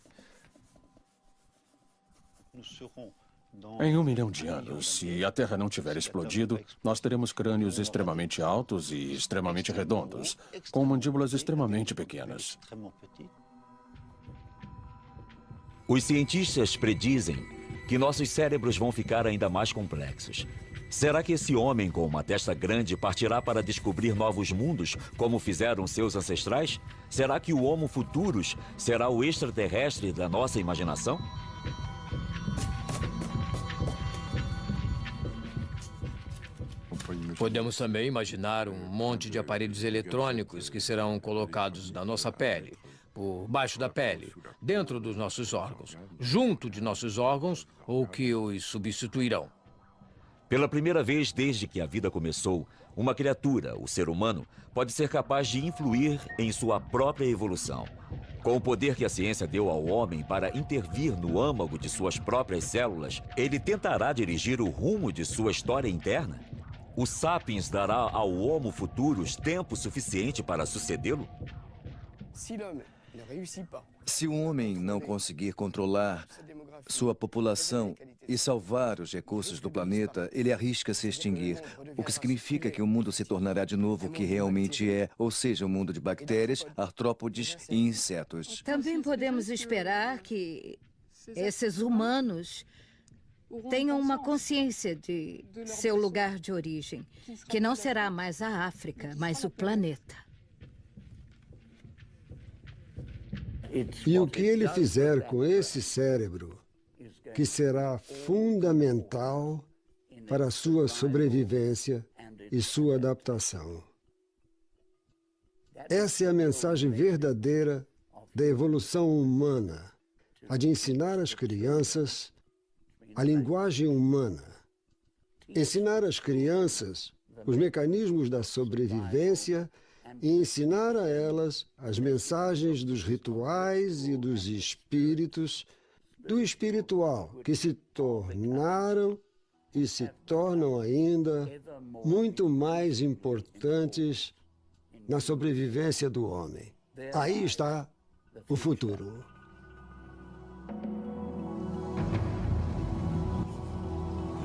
[SPEAKER 5] Em 1 milhão de anos, se a Terra não tiver explodido, nós teremos crânios extremamente altos e extremamente redondos, com mandíbulas extremamente pequenas.
[SPEAKER 1] Os cientistas predizem que nossos cérebros vão ficar ainda mais complexos. Será que esse homem com uma testa grande partirá para descobrir novos mundos, como fizeram seus ancestrais? Será que o Homo Futurus será o extraterrestre da nossa imaginação?
[SPEAKER 4] Podemos também imaginar um monte de aparelhos eletrônicos que serão colocados na nossa pele, por baixo da pele, dentro dos nossos órgãos, junto de nossos órgãos ou que os substituirão.
[SPEAKER 1] Pela primeira vez desde que a vida começou, uma criatura, o ser humano, pode ser capaz de influir em sua própria evolução. Com o poder que a ciência deu ao homem para intervir no âmago de suas próprias células, ele tentará dirigir o rumo de sua história interna? O Sapiens dará ao Homo Futurus tempo suficiente para sucedê-lo?
[SPEAKER 11] Se o homem não conseguir controlar sua população e salvar os recursos do planeta, ele arrisca se extinguir, o que significa que o mundo se tornará de novo o que realmente é, ou seja, um mundo de bactérias, artrópodes e insetos.
[SPEAKER 8] Também podemos esperar que esses humanos tenham uma consciência de seu lugar de origem, que não será mais a África, mas o planeta.
[SPEAKER 7] E o que ele fizer com esse cérebro, que será fundamental para a sua sobrevivência e sua adaptação. Essa é a mensagem verdadeira da evolução humana, a de ensinar às crianças a linguagem humana. Ensinar às crianças os mecanismos da sobrevivência e ensinar a elas as mensagens dos rituais e dos espíritos, do espiritual, que se tornaram e se tornam ainda muito mais importantes na sobrevivência do homem. Aí está o futuro.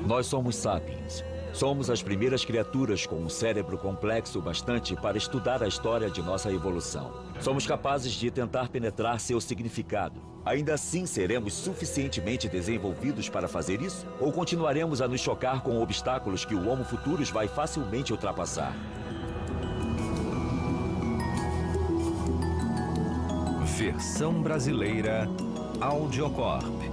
[SPEAKER 1] Nós somos sapiens. Somos as primeiras criaturas com um cérebro complexo bastante para estudar a história de nossa evolução. Somos capazes de tentar penetrar seu significado. Ainda assim, seremos suficientemente desenvolvidos para fazer isso? Ou continuaremos a nos chocar com obstáculos que o Homo Futurus vai facilmente ultrapassar?
[SPEAKER 12] Versão brasileira Audiocorp.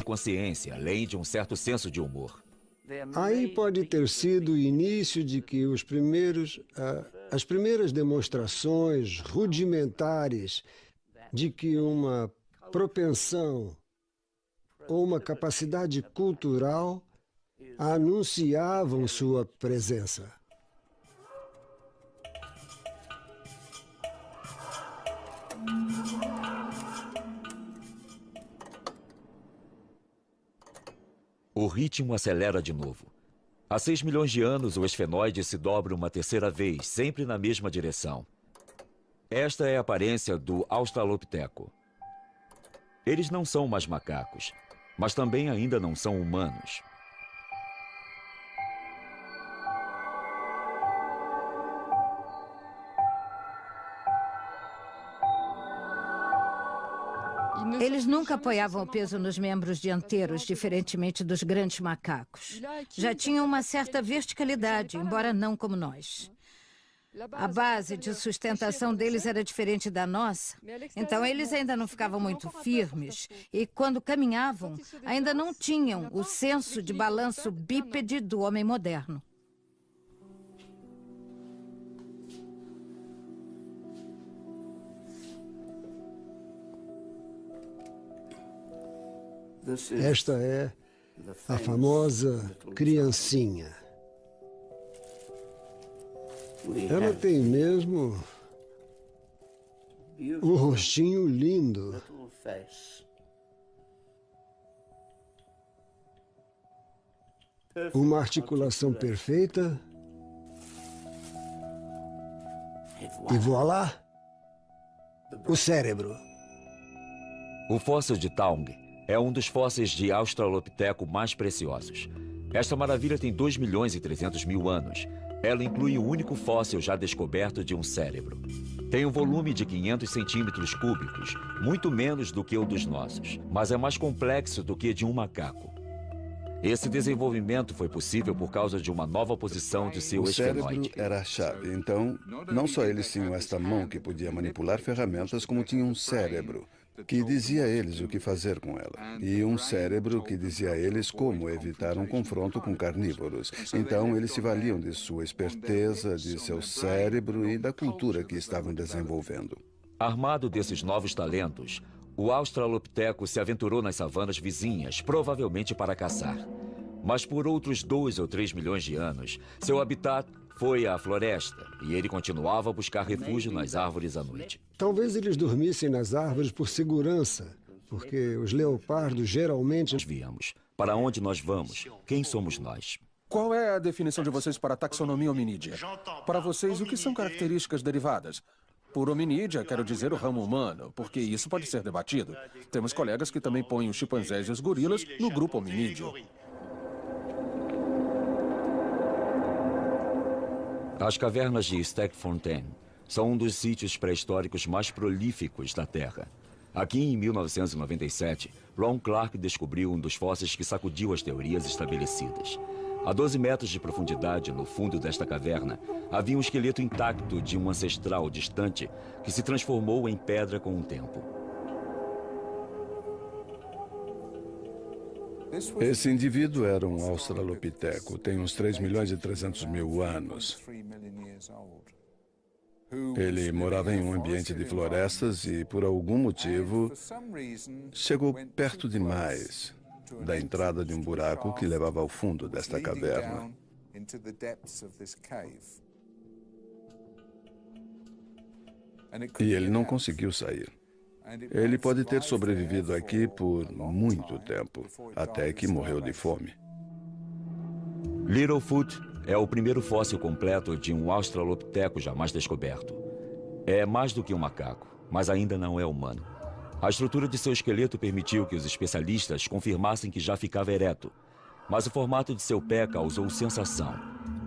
[SPEAKER 1] Consciência, além de um certo senso de humor.
[SPEAKER 7] Aí pode ter sido o início de que as primeiras demonstrações rudimentares de que uma propensão ou uma capacidade cultural anunciavam sua presença.
[SPEAKER 1] O ritmo acelera de novo. Há 6 milhões de anos, o esfenoide se dobra uma terceira vez, sempre na mesma direção. Esta é a aparência do Australopiteco. Eles não são mais macacos, mas também ainda não são humanos.
[SPEAKER 8] Eles nunca apoiavam o peso nos membros dianteiros, diferentemente dos grandes macacos. Já tinham uma certa verticalidade, embora não como nós. A base de sustentação deles era diferente da nossa, então eles ainda não ficavam muito firmes e, quando caminhavam, ainda não tinham o senso de balanço bípede do homem moderno.
[SPEAKER 7] Esta é a famosa criancinha. Ela tem mesmo um rostinho lindo. Uma articulação perfeita. E voilá! O cérebro.
[SPEAKER 1] O fóssil de Taung é um dos fósseis de Australopiteco mais preciosos. Esta maravilha tem 2 milhões e 300 mil anos. Ela inclui o único fóssil já descoberto de um cérebro. Tem um volume de 500 centímetros cúbicos, muito menos do que o dos nossos, mas é mais complexo do que de um macaco. Esse desenvolvimento foi possível por causa de uma nova posição de seu esfenoide.
[SPEAKER 6] O cérebro era a chave. Então, não só eles tinham esta mão que podia manipular ferramentas, como tinham um cérebro que dizia a eles o que fazer com ela. E um cérebro que dizia a eles como evitar um confronto com carnívoros. Então, eles se valiam de sua esperteza, de seu cérebro e da cultura que estavam desenvolvendo.
[SPEAKER 1] Armado desses novos talentos, o Australopiteco se aventurou nas savanas vizinhas, provavelmente para caçar. Mas por outros 2 ou 3 milhões de anos, seu habitat foi a floresta e ele continuava a buscar refúgio nas árvores à noite.
[SPEAKER 7] Talvez eles dormissem nas árvores por segurança, porque os leopardos geralmente...
[SPEAKER 1] Nós viemos. Para onde nós vamos? Quem somos nós?
[SPEAKER 5] Qual é a definição de vocês para a taxonomia hominídea? Para vocês, o que são características derivadas? Por hominídea, quero dizer o ramo humano, porque isso pode ser debatido. Temos colegas que também põem os chimpanzés e os gorilas no grupo hominídeo.
[SPEAKER 1] As cavernas de Stegfontein são um dos sítios pré-históricos mais prolíficos da Terra. Aqui, em 1997, Ron Clark descobriu um dos fósseis que sacudiu as teorias estabelecidas. A 12 metros de profundidade, no fundo desta caverna, havia um esqueleto intacto de um ancestral distante que se transformou em pedra com o tempo.
[SPEAKER 6] Esse indivíduo era um australopiteco, tem uns 3 milhões e 300 mil anos. Ele morava em um ambiente de florestas e, por algum motivo, chegou perto demais da entrada de um buraco que levava ao fundo desta caverna. E ele não conseguiu sair. Ele pode ter sobrevivido aqui por muito tempo, até que morreu de fome.
[SPEAKER 1] Littlefoot é o primeiro fóssil completo de um australopiteco jamais descoberto. É mais do que um macaco, mas ainda não é humano. A estrutura de seu esqueleto permitiu que os especialistas confirmassem que já ficava ereto, mas o formato de seu pé causou sensação,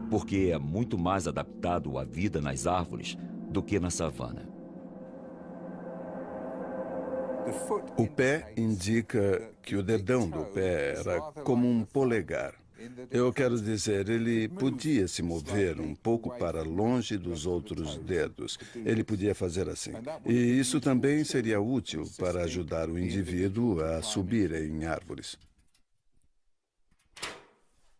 [SPEAKER 1] porque é muito mais adaptado à vida nas árvores do que na savana.
[SPEAKER 6] O pé indica que o dedão do pé era como um polegar. Eu quero dizer, ele podia se mover um pouco para longe dos outros dedos. Ele podia fazer assim. E isso também seria útil para ajudar o indivíduo a subir em árvores.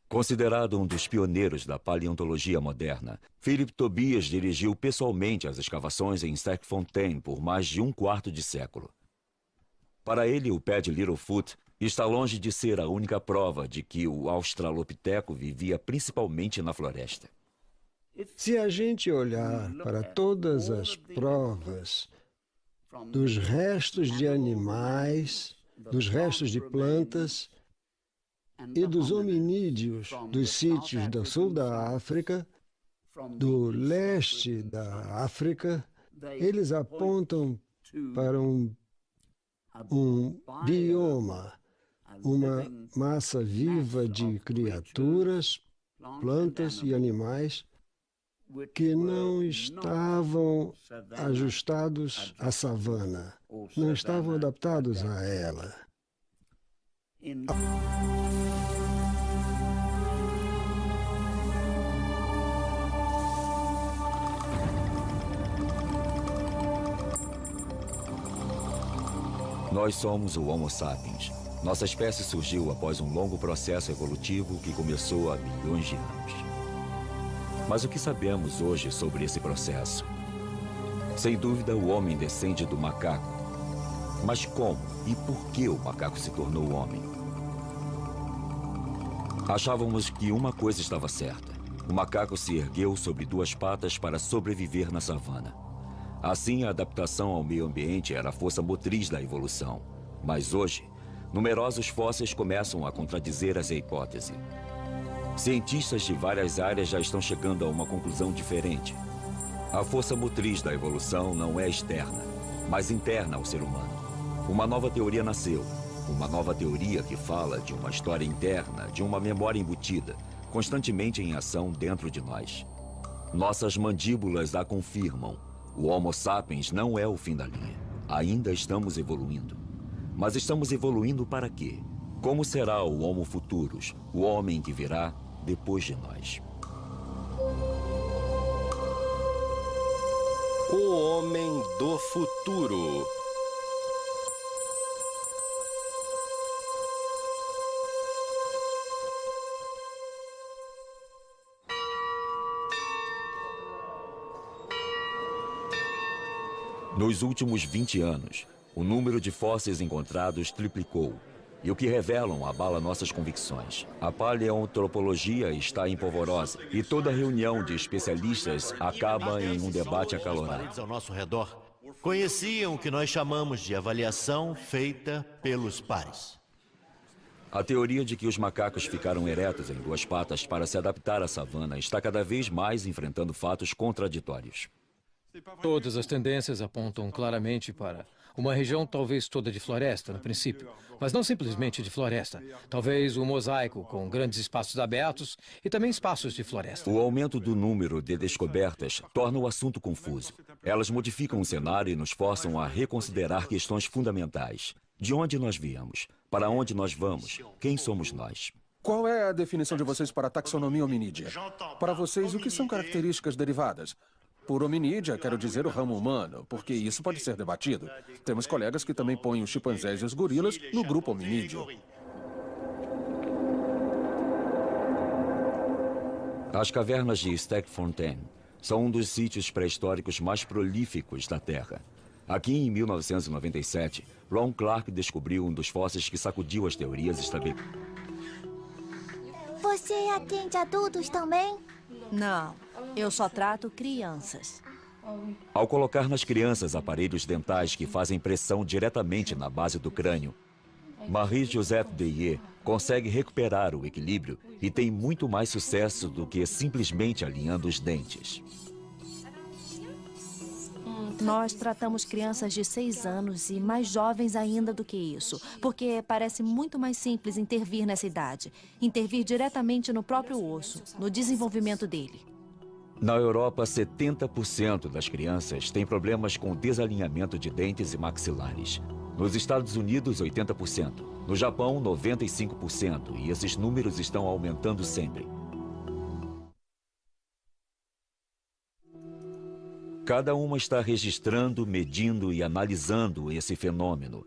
[SPEAKER 1] Considerado um dos pioneiros da paleontologia moderna, Philip Tobias dirigiu pessoalmente as escavações em Stegfontein por mais de um quarto de século. Para ele, o pé de Littlefoot está longe de ser a única prova de que o australopiteco vivia principalmente na floresta.
[SPEAKER 7] Se a gente olhar para todas as provas dos restos de animais, dos restos de plantas e dos hominídeos dos sítios do sul da África, do leste da África, eles apontam para um bioma, uma massa viva de criaturas, plantas e animais que não estavam ajustados à savana, não estavam adaptados a ela.
[SPEAKER 1] Nós somos o Homo sapiens. Nossa espécie surgiu após um longo processo evolutivo que começou há milhões de anos. Mas o que sabemos hoje sobre esse processo? Sem dúvida, o homem descende do macaco. Mas como e por que o macaco se tornou homem? Achávamos que uma coisa estava certa. O macaco se ergueu sobre duas patas para sobreviver na savana. Assim, a adaptação ao meio ambiente era a força motriz da evolução. Mas hoje, numerosos fósseis começam a contradizer essa hipótese. Cientistas de várias áreas já estão chegando a uma conclusão diferente. A força motriz da evolução não é externa, mas interna ao ser humano. Uma nova teoria nasceu. Uma nova teoria que fala de uma história interna, de uma memória embutida, constantemente em ação dentro de nós. Nossas mandíbulas a confirmam. O Homo sapiens não é o fim da linha. Ainda estamos evoluindo. Mas estamos evoluindo para quê? Como será o Homo futurus, o homem que virá depois de nós?
[SPEAKER 2] O homem do futuro.
[SPEAKER 1] Nos últimos 20 anos, o número de fósseis encontrados triplicou. E o que revelam abala nossas convicções. A paleoantropologia está em polvorosa e toda reunião de especialistas acaba em um debate acalorado.
[SPEAKER 3] Ao nosso redor conheciam o que nós chamamos de avaliação feita pelos pares.
[SPEAKER 1] A teoria de que os macacos ficaram eretos em duas patas para se adaptar à savana está cada vez mais enfrentando fatos contraditórios.
[SPEAKER 4] Todas as tendências apontam claramente para uma região talvez toda de floresta, no princípio, mas não simplesmente de floresta. Talvez um mosaico com grandes espaços abertos e também espaços de floresta.
[SPEAKER 1] O aumento do número de descobertas torna o assunto confuso. Elas modificam o cenário e nos forçam a reconsiderar questões fundamentais. De onde nós viemos? Para onde nós vamos? Quem somos nós?
[SPEAKER 5] Qual é a definição de vocês para a taxonomia hominídea? Para vocês, o que são características derivadas? Por hominídea, quero dizer o ramo humano, porque isso pode ser debatido. Temos colegas que também põem os chimpanzés e os gorilas no grupo hominídeo.
[SPEAKER 1] As cavernas de Stegfontein são um dos sítios pré-históricos mais prolíficos da Terra. Aqui, em 1997, Ron Clark descobriu um dos fósseis que sacudiu as teorias estabelecidas.
[SPEAKER 9] Você atende adultos também?
[SPEAKER 10] Não, eu só trato crianças.
[SPEAKER 1] Ao colocar nas crianças aparelhos dentais que fazem pressão diretamente na base do crânio, Marie-Joseph Deyer consegue recuperar o equilíbrio e tem muito mais sucesso do que simplesmente alinhando os dentes.
[SPEAKER 10] Nós tratamos crianças de 6 anos e mais jovens ainda do que isso, porque parece muito mais simples intervir nessa idade. Intervir diretamente no próprio osso, no desenvolvimento dele.
[SPEAKER 1] Na Europa, 70% das crianças têm problemas com desalinhamento de dentes e maxilares. Nos Estados Unidos, 80%. No Japão, 95%. E esses números estão aumentando sempre. Cada uma está registrando, medindo e analisando esse fenômeno.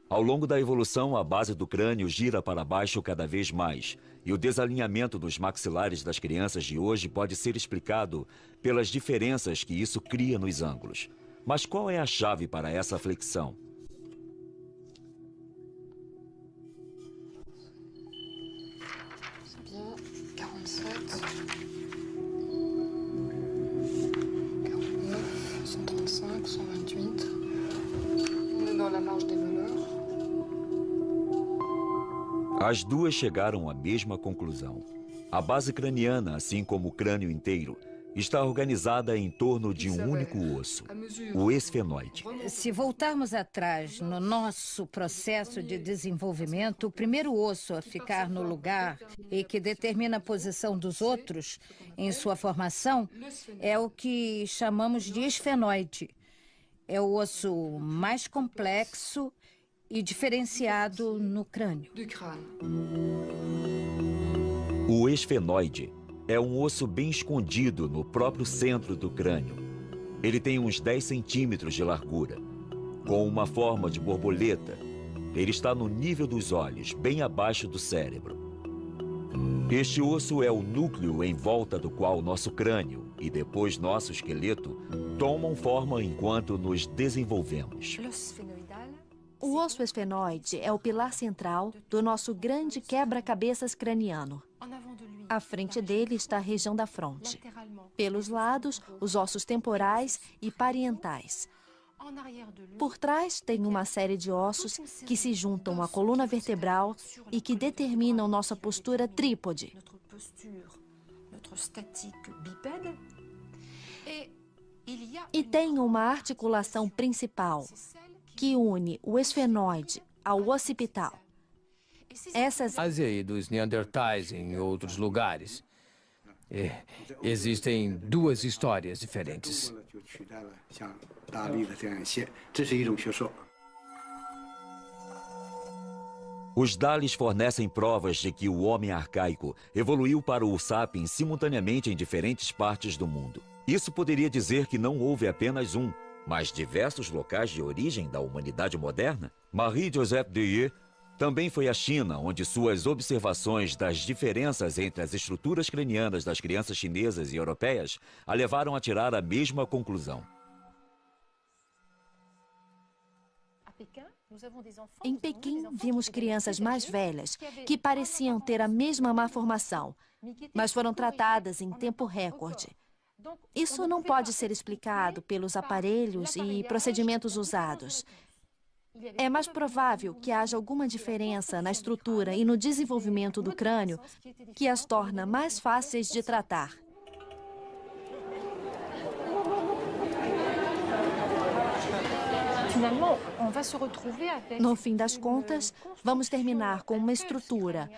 [SPEAKER 1] Ao longo da evolução, a base do crânio gira para baixo cada vez mais, e o desalinhamento dos maxilares das crianças de hoje pode ser explicado pelas diferenças que isso cria nos ângulos. Mas qual é a chave para essa flexão? As duas chegaram à mesma conclusão. A base craniana, assim como o crânio inteiro, está organizada em torno de um único osso, o esfenoide.
[SPEAKER 8] Se voltarmos atrás no nosso processo de desenvolvimento, o primeiro osso a ficar no lugar e que determina a posição dos outros em sua formação é o que chamamos de esfenoide. É o osso mais complexo e diferenciado no crânio.
[SPEAKER 1] O esfenoide é um osso bem escondido no próprio centro do crânio. Ele tem uns 10 centímetros de largura, com uma forma de borboleta. Ele está no nível dos olhos, bem abaixo do cérebro. Este osso é o núcleo em volta do qual nosso crânio e depois nosso esqueleto tomam forma enquanto nos desenvolvemos.
[SPEAKER 10] O osso esfenoide é o pilar central do nosso grande quebra-cabeças craniano. À frente dele está a região da fronte. Pelos lados, os ossos temporais e parietais. Por trás, tem uma série de ossos que se juntam à coluna vertebral e que determinam nossa postura trípode. E tem uma articulação principal que une o esfenoide ao occipital. Essas
[SPEAKER 4] Ásia e dos Neandertais em outros lugares. Existem duas histórias diferentes.
[SPEAKER 1] Os Dalis fornecem provas de que o homem arcaico evoluiu para o sapiens simultaneamente em diferentes partes do mundo. Isso poderia dizer que não houve apenas um, mas diversos locais de origem da humanidade moderna. Marie-Joseph Deye também foi à China, onde suas observações das diferenças entre as estruturas cranianas das crianças chinesas e europeias a levaram a tirar a mesma conclusão.
[SPEAKER 10] Em Pequim, vimos crianças mais velhas que pareciam ter a mesma má formação, mas foram tratadas em tempo recorde. Isso não pode ser explicado pelos aparelhos e procedimentos usados. É mais provável que haja alguma diferença na estrutura e no desenvolvimento do crânio que as torna mais fáceis de tratar. No fim das contas, vamos terminar com uma estrutura,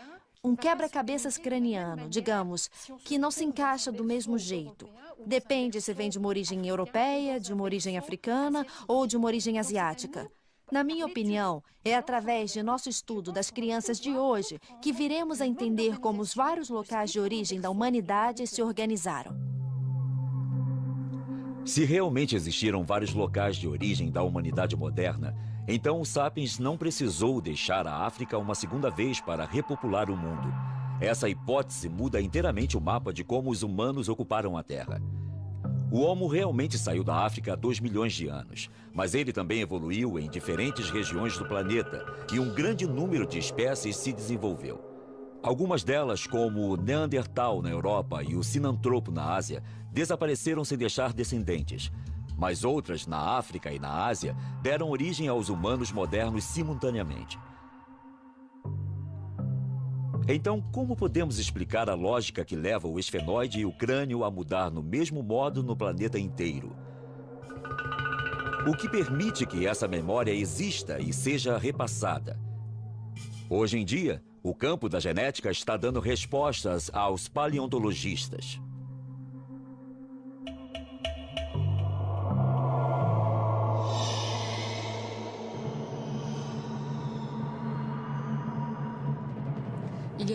[SPEAKER 10] um quebra-cabeças craniano, digamos, que não se encaixa do mesmo jeito. Depende se vem de uma origem europeia, de uma origem africana ou de uma origem asiática. Na minha opinião, é através de nosso estudo das crianças de hoje que viremos a entender como os vários locais de origem da humanidade se organizaram.
[SPEAKER 1] Se realmente existiram vários locais de origem da humanidade moderna, então o Sapiens não precisou deixar a África uma segunda vez para repopular o mundo. Essa hipótese muda inteiramente o mapa de como os humanos ocuparam a Terra. O Homo realmente saiu da África há 2 milhões de anos, mas ele também evoluiu em diferentes regiões do planeta e um grande número de espécies se desenvolveu. Algumas delas, como o Neandertal na Europa e o Sinantropo na Ásia, desapareceram sem deixar descendentes. Mas outras, na África e na Ásia, deram origem aos humanos modernos simultaneamente. Então, como podemos explicar a lógica que leva o esfenoide e o crânio a mudar no mesmo modo no planeta inteiro? O que permite que essa memória exista e seja repassada? Hoje em dia, o campo da genética está dando respostas aos paleontologistas.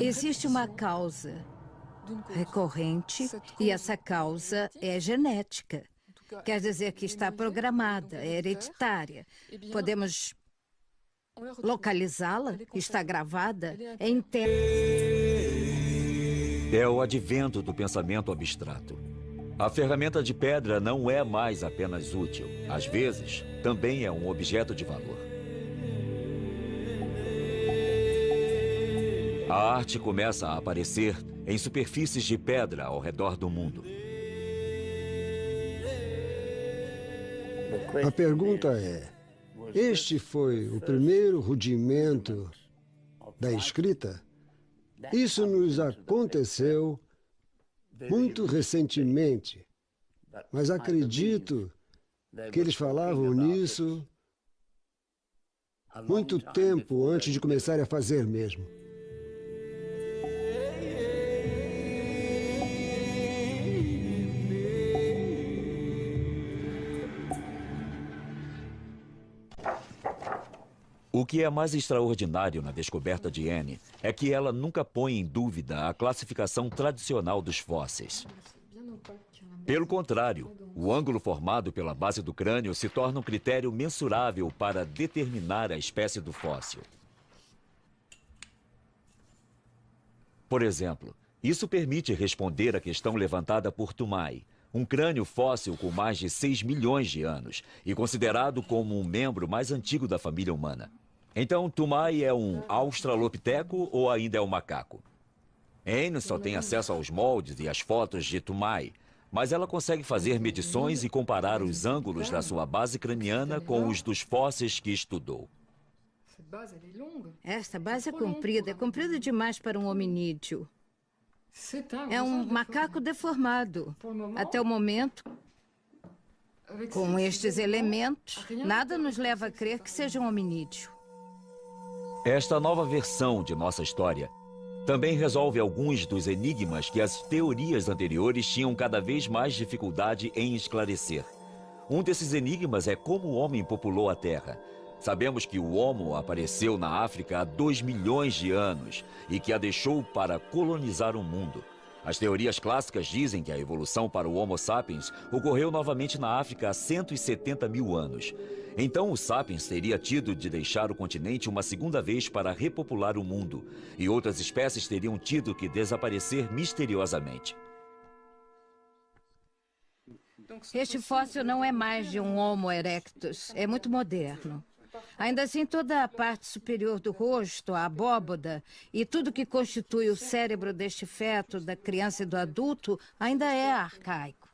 [SPEAKER 8] Existe uma causa recorrente e essa causa é genética. Quer dizer que está programada, é hereditária. Podemos localizá-la, está gravada em tempo.
[SPEAKER 1] É o advento do pensamento abstrato. A ferramenta de pedra não é mais apenas útil. Às vezes, também é um objeto de valor. A arte começa a aparecer em superfícies de pedra ao redor do mundo.
[SPEAKER 7] A pergunta é: Este foi o primeiro rudimento da escrita. Isso nos aconteceu muito recentemente, mas acredito que eles falavam nisso muito tempo antes de começarem a fazer mesmo.
[SPEAKER 1] O que é mais extraordinário na descoberta de Anne é que ela nunca põe em dúvida a classificação tradicional dos fósseis. Pelo contrário, o ângulo formado pela base do crânio se torna um critério mensurável para determinar a espécie do fóssil. Por exemplo, isso permite responder à questão levantada por Toumai, um crânio fóssil com mais de 6 milhões de anos e considerado como um membro mais antigo da família humana. Então, Toumai é um australopiteco ou ainda é um macaco? Anne só tem acesso aos moldes e às fotos de Toumai, mas ela consegue fazer medições e comparar os ângulos da sua base craniana com os dos fósseis que estudou.
[SPEAKER 8] Esta base é comprida demais para um hominídeo. É um macaco deformado. Até o momento, com estes elementos, nada nos leva a crer que seja um hominídeo.
[SPEAKER 1] Esta nova versão de nossa história também resolve alguns dos enigmas que as teorias anteriores tinham cada vez mais dificuldade em esclarecer. Um desses enigmas é como o homem populou a Terra. Sabemos que o Homo apareceu na África há 2 milhões de anos e que a deixou para colonizar o mundo. As teorias clássicas dizem que a evolução para o Homo sapiens ocorreu novamente na África há 170 mil anos. Então o sapiens teria tido de deixar o continente uma segunda vez para repopular o mundo, e outras espécies teriam tido que desaparecer misteriosamente.
[SPEAKER 8] Este fóssil não é mais de um Homo erectus, é muito moderno. Ainda assim, toda a parte superior do rosto, a abóboda e tudo que constitui o cérebro deste feto, da criança e do adulto, ainda é arcaico.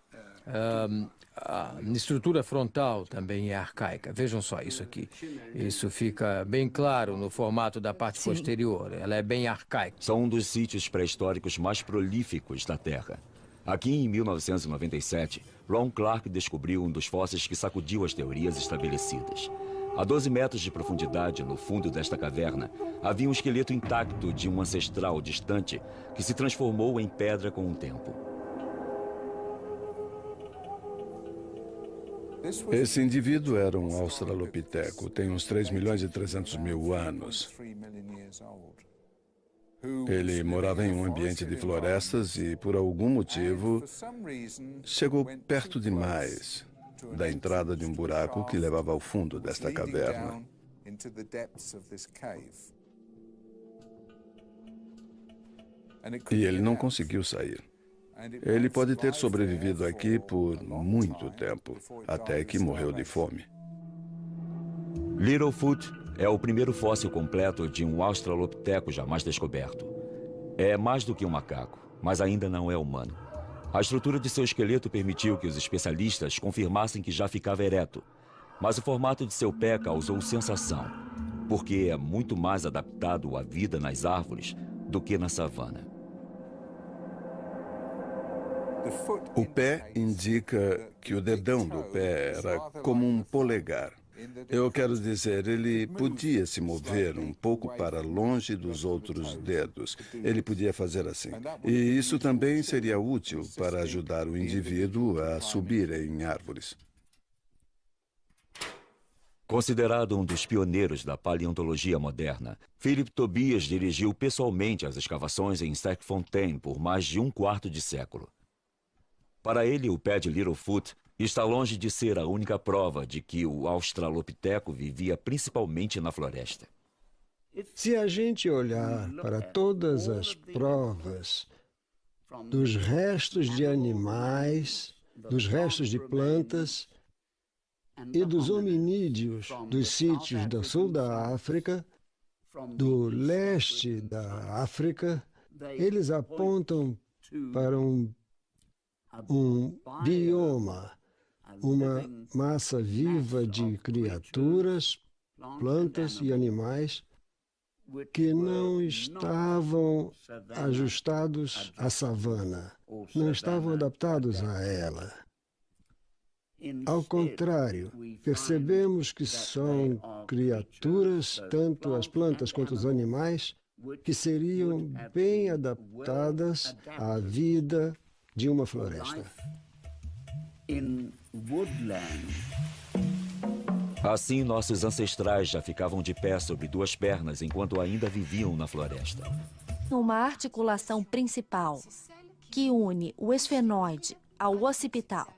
[SPEAKER 4] A estrutura frontal também é arcaica. Vejam só isso aqui. Isso fica bem claro no formato da parte posterior. Ela é bem arcaica.
[SPEAKER 1] São um dos sítios pré-históricos mais prolíficos da Terra. Aqui em 1997, Ron Clark descobriu um dos fósseis que sacudiu as teorias estabelecidas. A 12 metros de profundidade, no fundo desta caverna, havia um esqueleto intacto de um ancestral distante que se transformou em pedra com o tempo.
[SPEAKER 6] Esse indivíduo era um australopiteco, tem uns 3 milhões e 300 mil anos. Ele morava em um ambiente de florestas e, por algum motivo, chegou perto demais da entrada de um buraco que levava ao fundo desta caverna. E ele não conseguiu sair. Ele pode ter sobrevivido aqui por muito tempo, até que morreu de fome.
[SPEAKER 1] Littlefoot é o primeiro fóssil completo de um australopiteco jamais descoberto. É mais do que um macaco, mas ainda não é humano. A estrutura de seu esqueleto permitiu que os especialistas confirmassem que já ficava ereto, mas o formato de seu pé causou sensação, porque é muito mais adaptado à vida nas árvores do que na savana.
[SPEAKER 6] O pé indica que o dedão do pé era como um polegar. Eu quero dizer, ele podia se mover um pouco para longe dos outros dedos. Ele podia fazer assim. E isso também seria útil para ajudar o indivíduo a subir em árvores.
[SPEAKER 1] Considerado um dos pioneiros da paleontologia moderna, Philip Tobias dirigiu pessoalmente as escavações em Sterkfontein por mais de um quarto de século. Para ele, o pé de Littlefoot está longe de ser a única prova de que o australopiteco vivia principalmente na floresta.
[SPEAKER 7] Se a gente olhar para todas as provas dos restos de animais, dos restos de plantas e dos hominídeos dos sítios do sul da África, do leste da África, eles apontam para um bioma, uma massa viva de criaturas plantas e animais que não estavam ajustados à savana, não estavam adaptados a ela. Ao contrário, percebemos que são criaturas, tanto as plantas quanto os animais, que seriam bem adaptadas à vida de uma floresta.
[SPEAKER 1] Assim, nossos ancestrais já ficavam de pé sobre duas pernas enquanto ainda viviam na floresta.
[SPEAKER 10] Uma articulação principal que une o esfenoide ao occipital.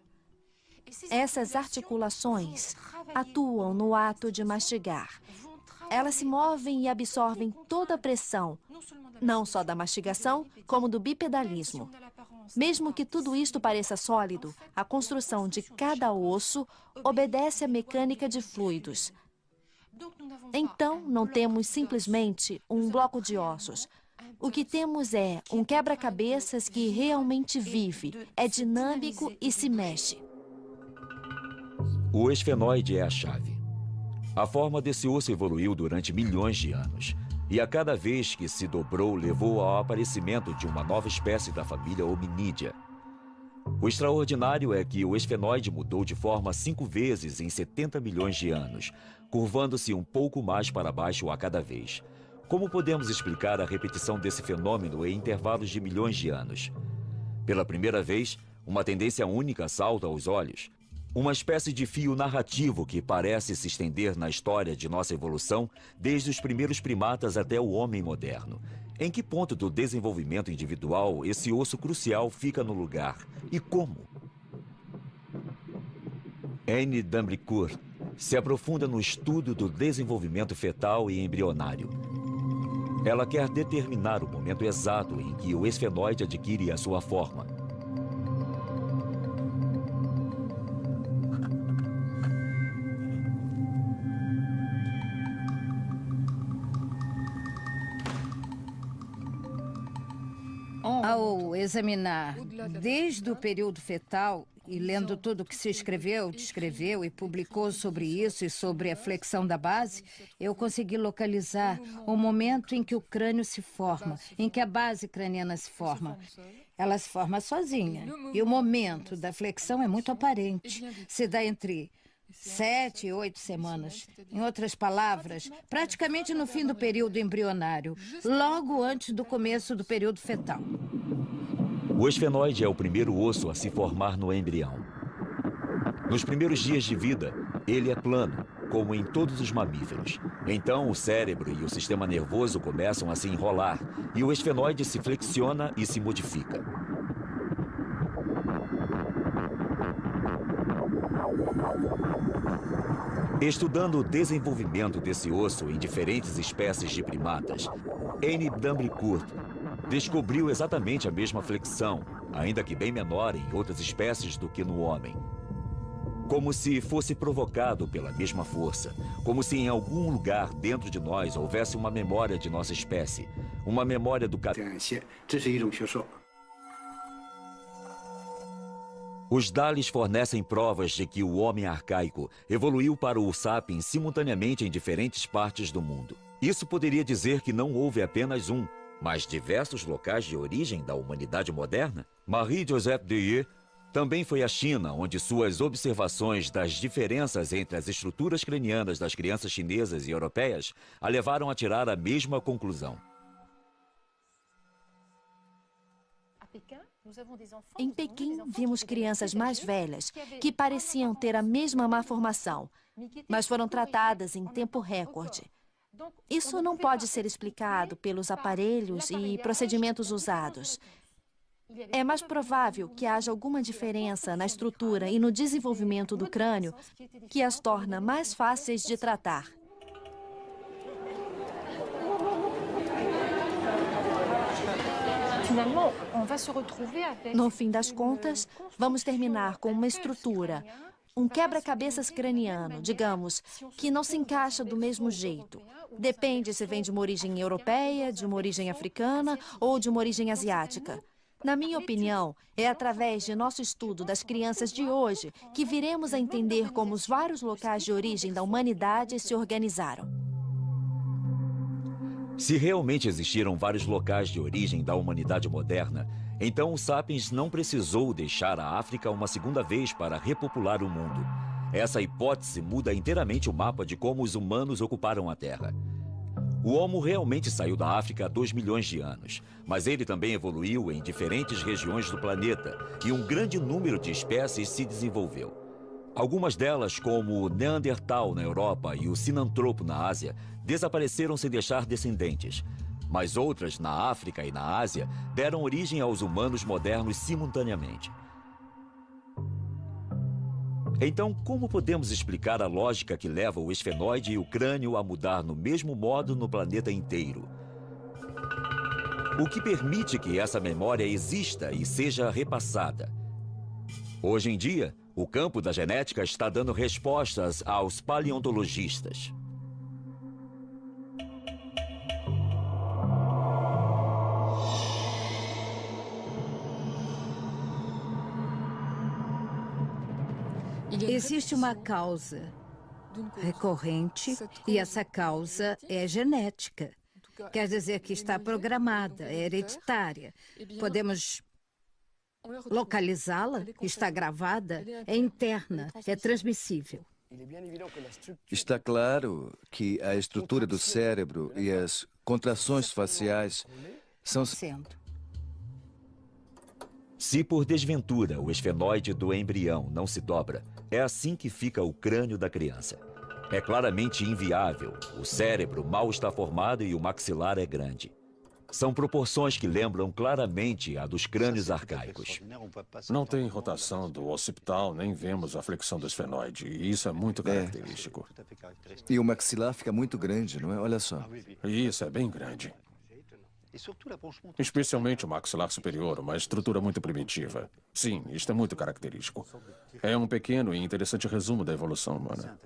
[SPEAKER 10] Essas articulações atuam no ato de mastigar. Elas se movem e absorvem toda a pressão, não só da mastigação, como do bipedalismo. Mesmo que tudo isto pareça sólido, a construção de cada osso obedece à mecânica de fluidos. Então, não temos simplesmente um bloco de ossos. O que temos é um quebra-cabeças que realmente vive, é dinâmico e se mexe.
[SPEAKER 1] O esfenoide é a chave. A forma desse osso evoluiu durante milhões de anos. E a cada vez que se dobrou, levou ao aparecimento de uma nova espécie da família Hominídea. O extraordinário é que o esfenoide mudou de forma 5 vezes em 70 milhões de anos, curvando-se um pouco mais para baixo a cada vez. Como podemos explicar a repetição desse fenômeno em intervalos de milhões de anos? Pela primeira vez, uma tendência única salta aos olhos. Uma espécie de fio narrativo que parece se estender na história de nossa evolução desde os primeiros primatas até o homem moderno. Em que ponto do desenvolvimento individual esse osso crucial fica no lugar? E como? Anne Dambricourt se aprofunda no estudo do desenvolvimento fetal e embrionário. Ela quer determinar o momento exato em que o esfenoide adquire a sua forma.
[SPEAKER 8] Ao examinar desde o período fetal e lendo tudo o que se escreveu, descreveu e publicou sobre isso e sobre a flexão da base, eu consegui localizar o momento em que o crânio se forma, em que a base craniana se forma. Ela se forma sozinha e o momento da flexão é muito aparente. Se dá entre 7 e 8 semanas. Em outras palavras, praticamente no fim do período embrionário, logo antes do começo do período fetal.
[SPEAKER 1] O esfenoide é o primeiro osso a se formar no embrião. Nos primeiros dias de vida, ele é plano, como em todos os mamíferos. Então, o cérebro e o sistema nervoso começam a se enrolar e o esfenoide se flexiona e se modifica. Estudando o desenvolvimento desse osso em diferentes espécies de primatas, Anne Dambricourt descobriu exatamente a mesma flexão, ainda que bem menor em outras espécies do que no homem. Como se fosse provocado pela mesma força, como se em algum lugar dentro de nós houvesse uma memória de nossa espécie, uma memória do Os Dalis fornecem provas de que o homem arcaico evoluiu para o sapiens simultaneamente em diferentes partes do mundo. Isso poderia dizer que não houve apenas um, mas diversos locais de origem da humanidade moderna? Marie-Joseph Deye também foi à China, onde suas observações das diferenças entre as estruturas cranianas das crianças chinesas e europeias a levaram a tirar a mesma conclusão.
[SPEAKER 10] Em Pequim, vimos crianças mais velhas que pareciam ter a mesma malformação, mas foram tratadas em tempo recorde. Isso não pode ser explicado pelos aparelhos e procedimentos usados. É mais provável que haja alguma diferença na estrutura e no desenvolvimento do crânio que as torna mais fáceis de tratar. No fim das contas, vamos terminar com uma estrutura, um quebra-cabeças craniano, digamos, que não se encaixa do mesmo jeito. Depende se vem de uma origem europeia, de uma origem africana ou de uma origem asiática. Na minha opinião, é através de nosso estudo das crianças de hoje que viremos a entender como os vários locais de origem da humanidade se organizaram.
[SPEAKER 1] Se realmente existiram vários locais de origem da humanidade moderna, então o Sapiens não precisou deixar a África uma segunda vez para repopular o mundo. Essa hipótese muda inteiramente o mapa de como os humanos ocuparam a Terra. O Homo realmente saiu da África há 2 milhões de anos, mas ele também evoluiu em diferentes regiões do planeta e um grande número de espécies se desenvolveu. Algumas delas, como o Neandertal na Europa e o Sinantropo na Ásia, desapareceram sem deixar descendentes. Mas outras, na África e na Ásia, deram origem aos humanos modernos simultaneamente. Então, como podemos explicar a lógica que leva o esfenoide e o crânio a mudar no mesmo modo no planeta inteiro? O que permite que essa memória exista e seja repassada? Hoje em dia, o campo da genética está dando respostas aos paleontologistas.
[SPEAKER 8] Existe uma causa recorrente e essa causa é genética. Quer dizer que está programada, é hereditária. Podemos localizá-la, está gravada, é interna, é transmissível.
[SPEAKER 11] Está claro que a estrutura do cérebro e as contrações faciais são...
[SPEAKER 1] Se por desventura o esfenoide do embrião não se dobra, é assim que fica o crânio da criança. É claramente inviável. O cérebro mal está formado e o maxilar é grande. São proporções que lembram claramente a dos crânios arcaicos.
[SPEAKER 5] Não tem rotação do occipital, nem vemos a flexão do esfenoide. E isso é muito característico.
[SPEAKER 11] E o maxilar fica muito grande, não é? Olha só.
[SPEAKER 5] Isso é bem grande. Especialmente o maxilar superior, uma estrutura muito primitiva. Sim, isto é muito característico. É um pequeno e interessante resumo da evolução humana.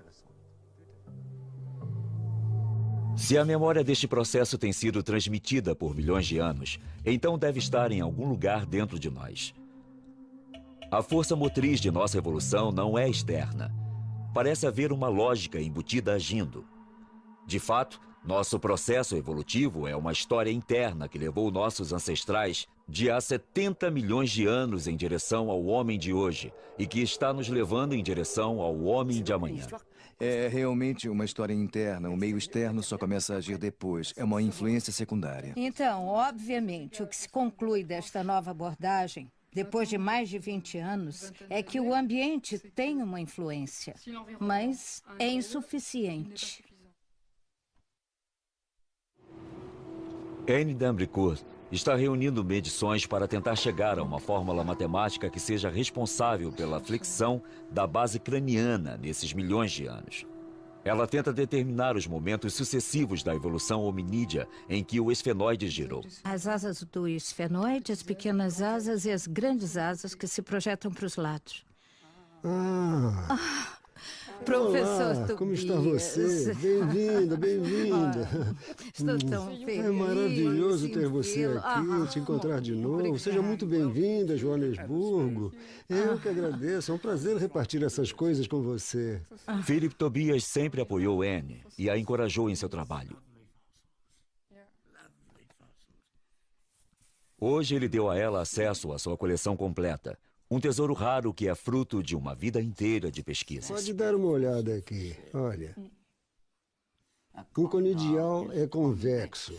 [SPEAKER 1] Se a memória deste processo tem sido transmitida por milhões de anos, então deve estar em algum lugar dentro de nós. A força motriz de nossa evolução não é externa. Parece haver uma lógica embutida agindo. De fato, nosso processo evolutivo é uma história interna que levou nossos ancestrais de há 70 milhões de anos em direção ao homem de hoje e que está nos levando em direção ao homem de amanhã.
[SPEAKER 11] É realmente uma história interna. O meio externo só começa a agir depois. É uma influência secundária.
[SPEAKER 8] Então, obviamente, o que se conclui desta nova abordagem, depois de mais de 20 anos, é que o ambiente tem uma influência, mas é insuficiente.
[SPEAKER 1] Anne Dambricourt está reunindo medições para tentar chegar a uma fórmula matemática que seja responsável pela flexão da base craniana nesses milhões de anos. Ela tenta determinar os momentos sucessivos da evolução hominídea em que o esfenoide girou.
[SPEAKER 8] As asas do esfenoide, as pequenas asas e as grandes asas que se projetam para os lados. Professor
[SPEAKER 7] Olá,
[SPEAKER 8] Tobias.
[SPEAKER 7] como está você? Bem-vinda, bem-vinda.
[SPEAKER 8] Estou tão feliz.
[SPEAKER 7] É maravilhoso
[SPEAKER 8] em
[SPEAKER 7] ter você
[SPEAKER 8] vê-lo.
[SPEAKER 7] aqui, te encontrar de novo. Seja muito bem-vinda a Joanesburgo. Eu que agradeço, é um prazer repartir essas coisas com você.
[SPEAKER 1] Philip Tobias sempre apoiou Anne e a encorajou em seu trabalho. Hoje ele deu a ela acesso à sua coleção completa. Um tesouro raro que é fruto de uma vida inteira de pesquisas.
[SPEAKER 7] Pode dar uma olhada aqui. Olha. O conidial é convexo,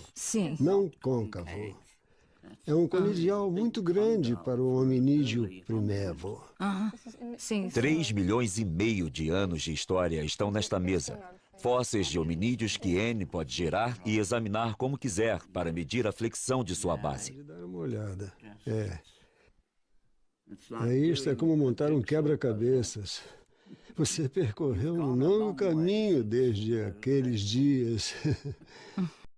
[SPEAKER 7] não côncavo. É um conidial muito grande para o hominídeo primevo.
[SPEAKER 1] 3,5 milhões de anos de história estão nesta mesa. Fósseis de hominídeos que Anne pode gerar e examinar como quiser para medir a flexão de sua base.
[SPEAKER 7] Pode dar uma olhada. Isto é como montar um quebra-cabeças. Você percorreu um longo caminho desde aqueles dias.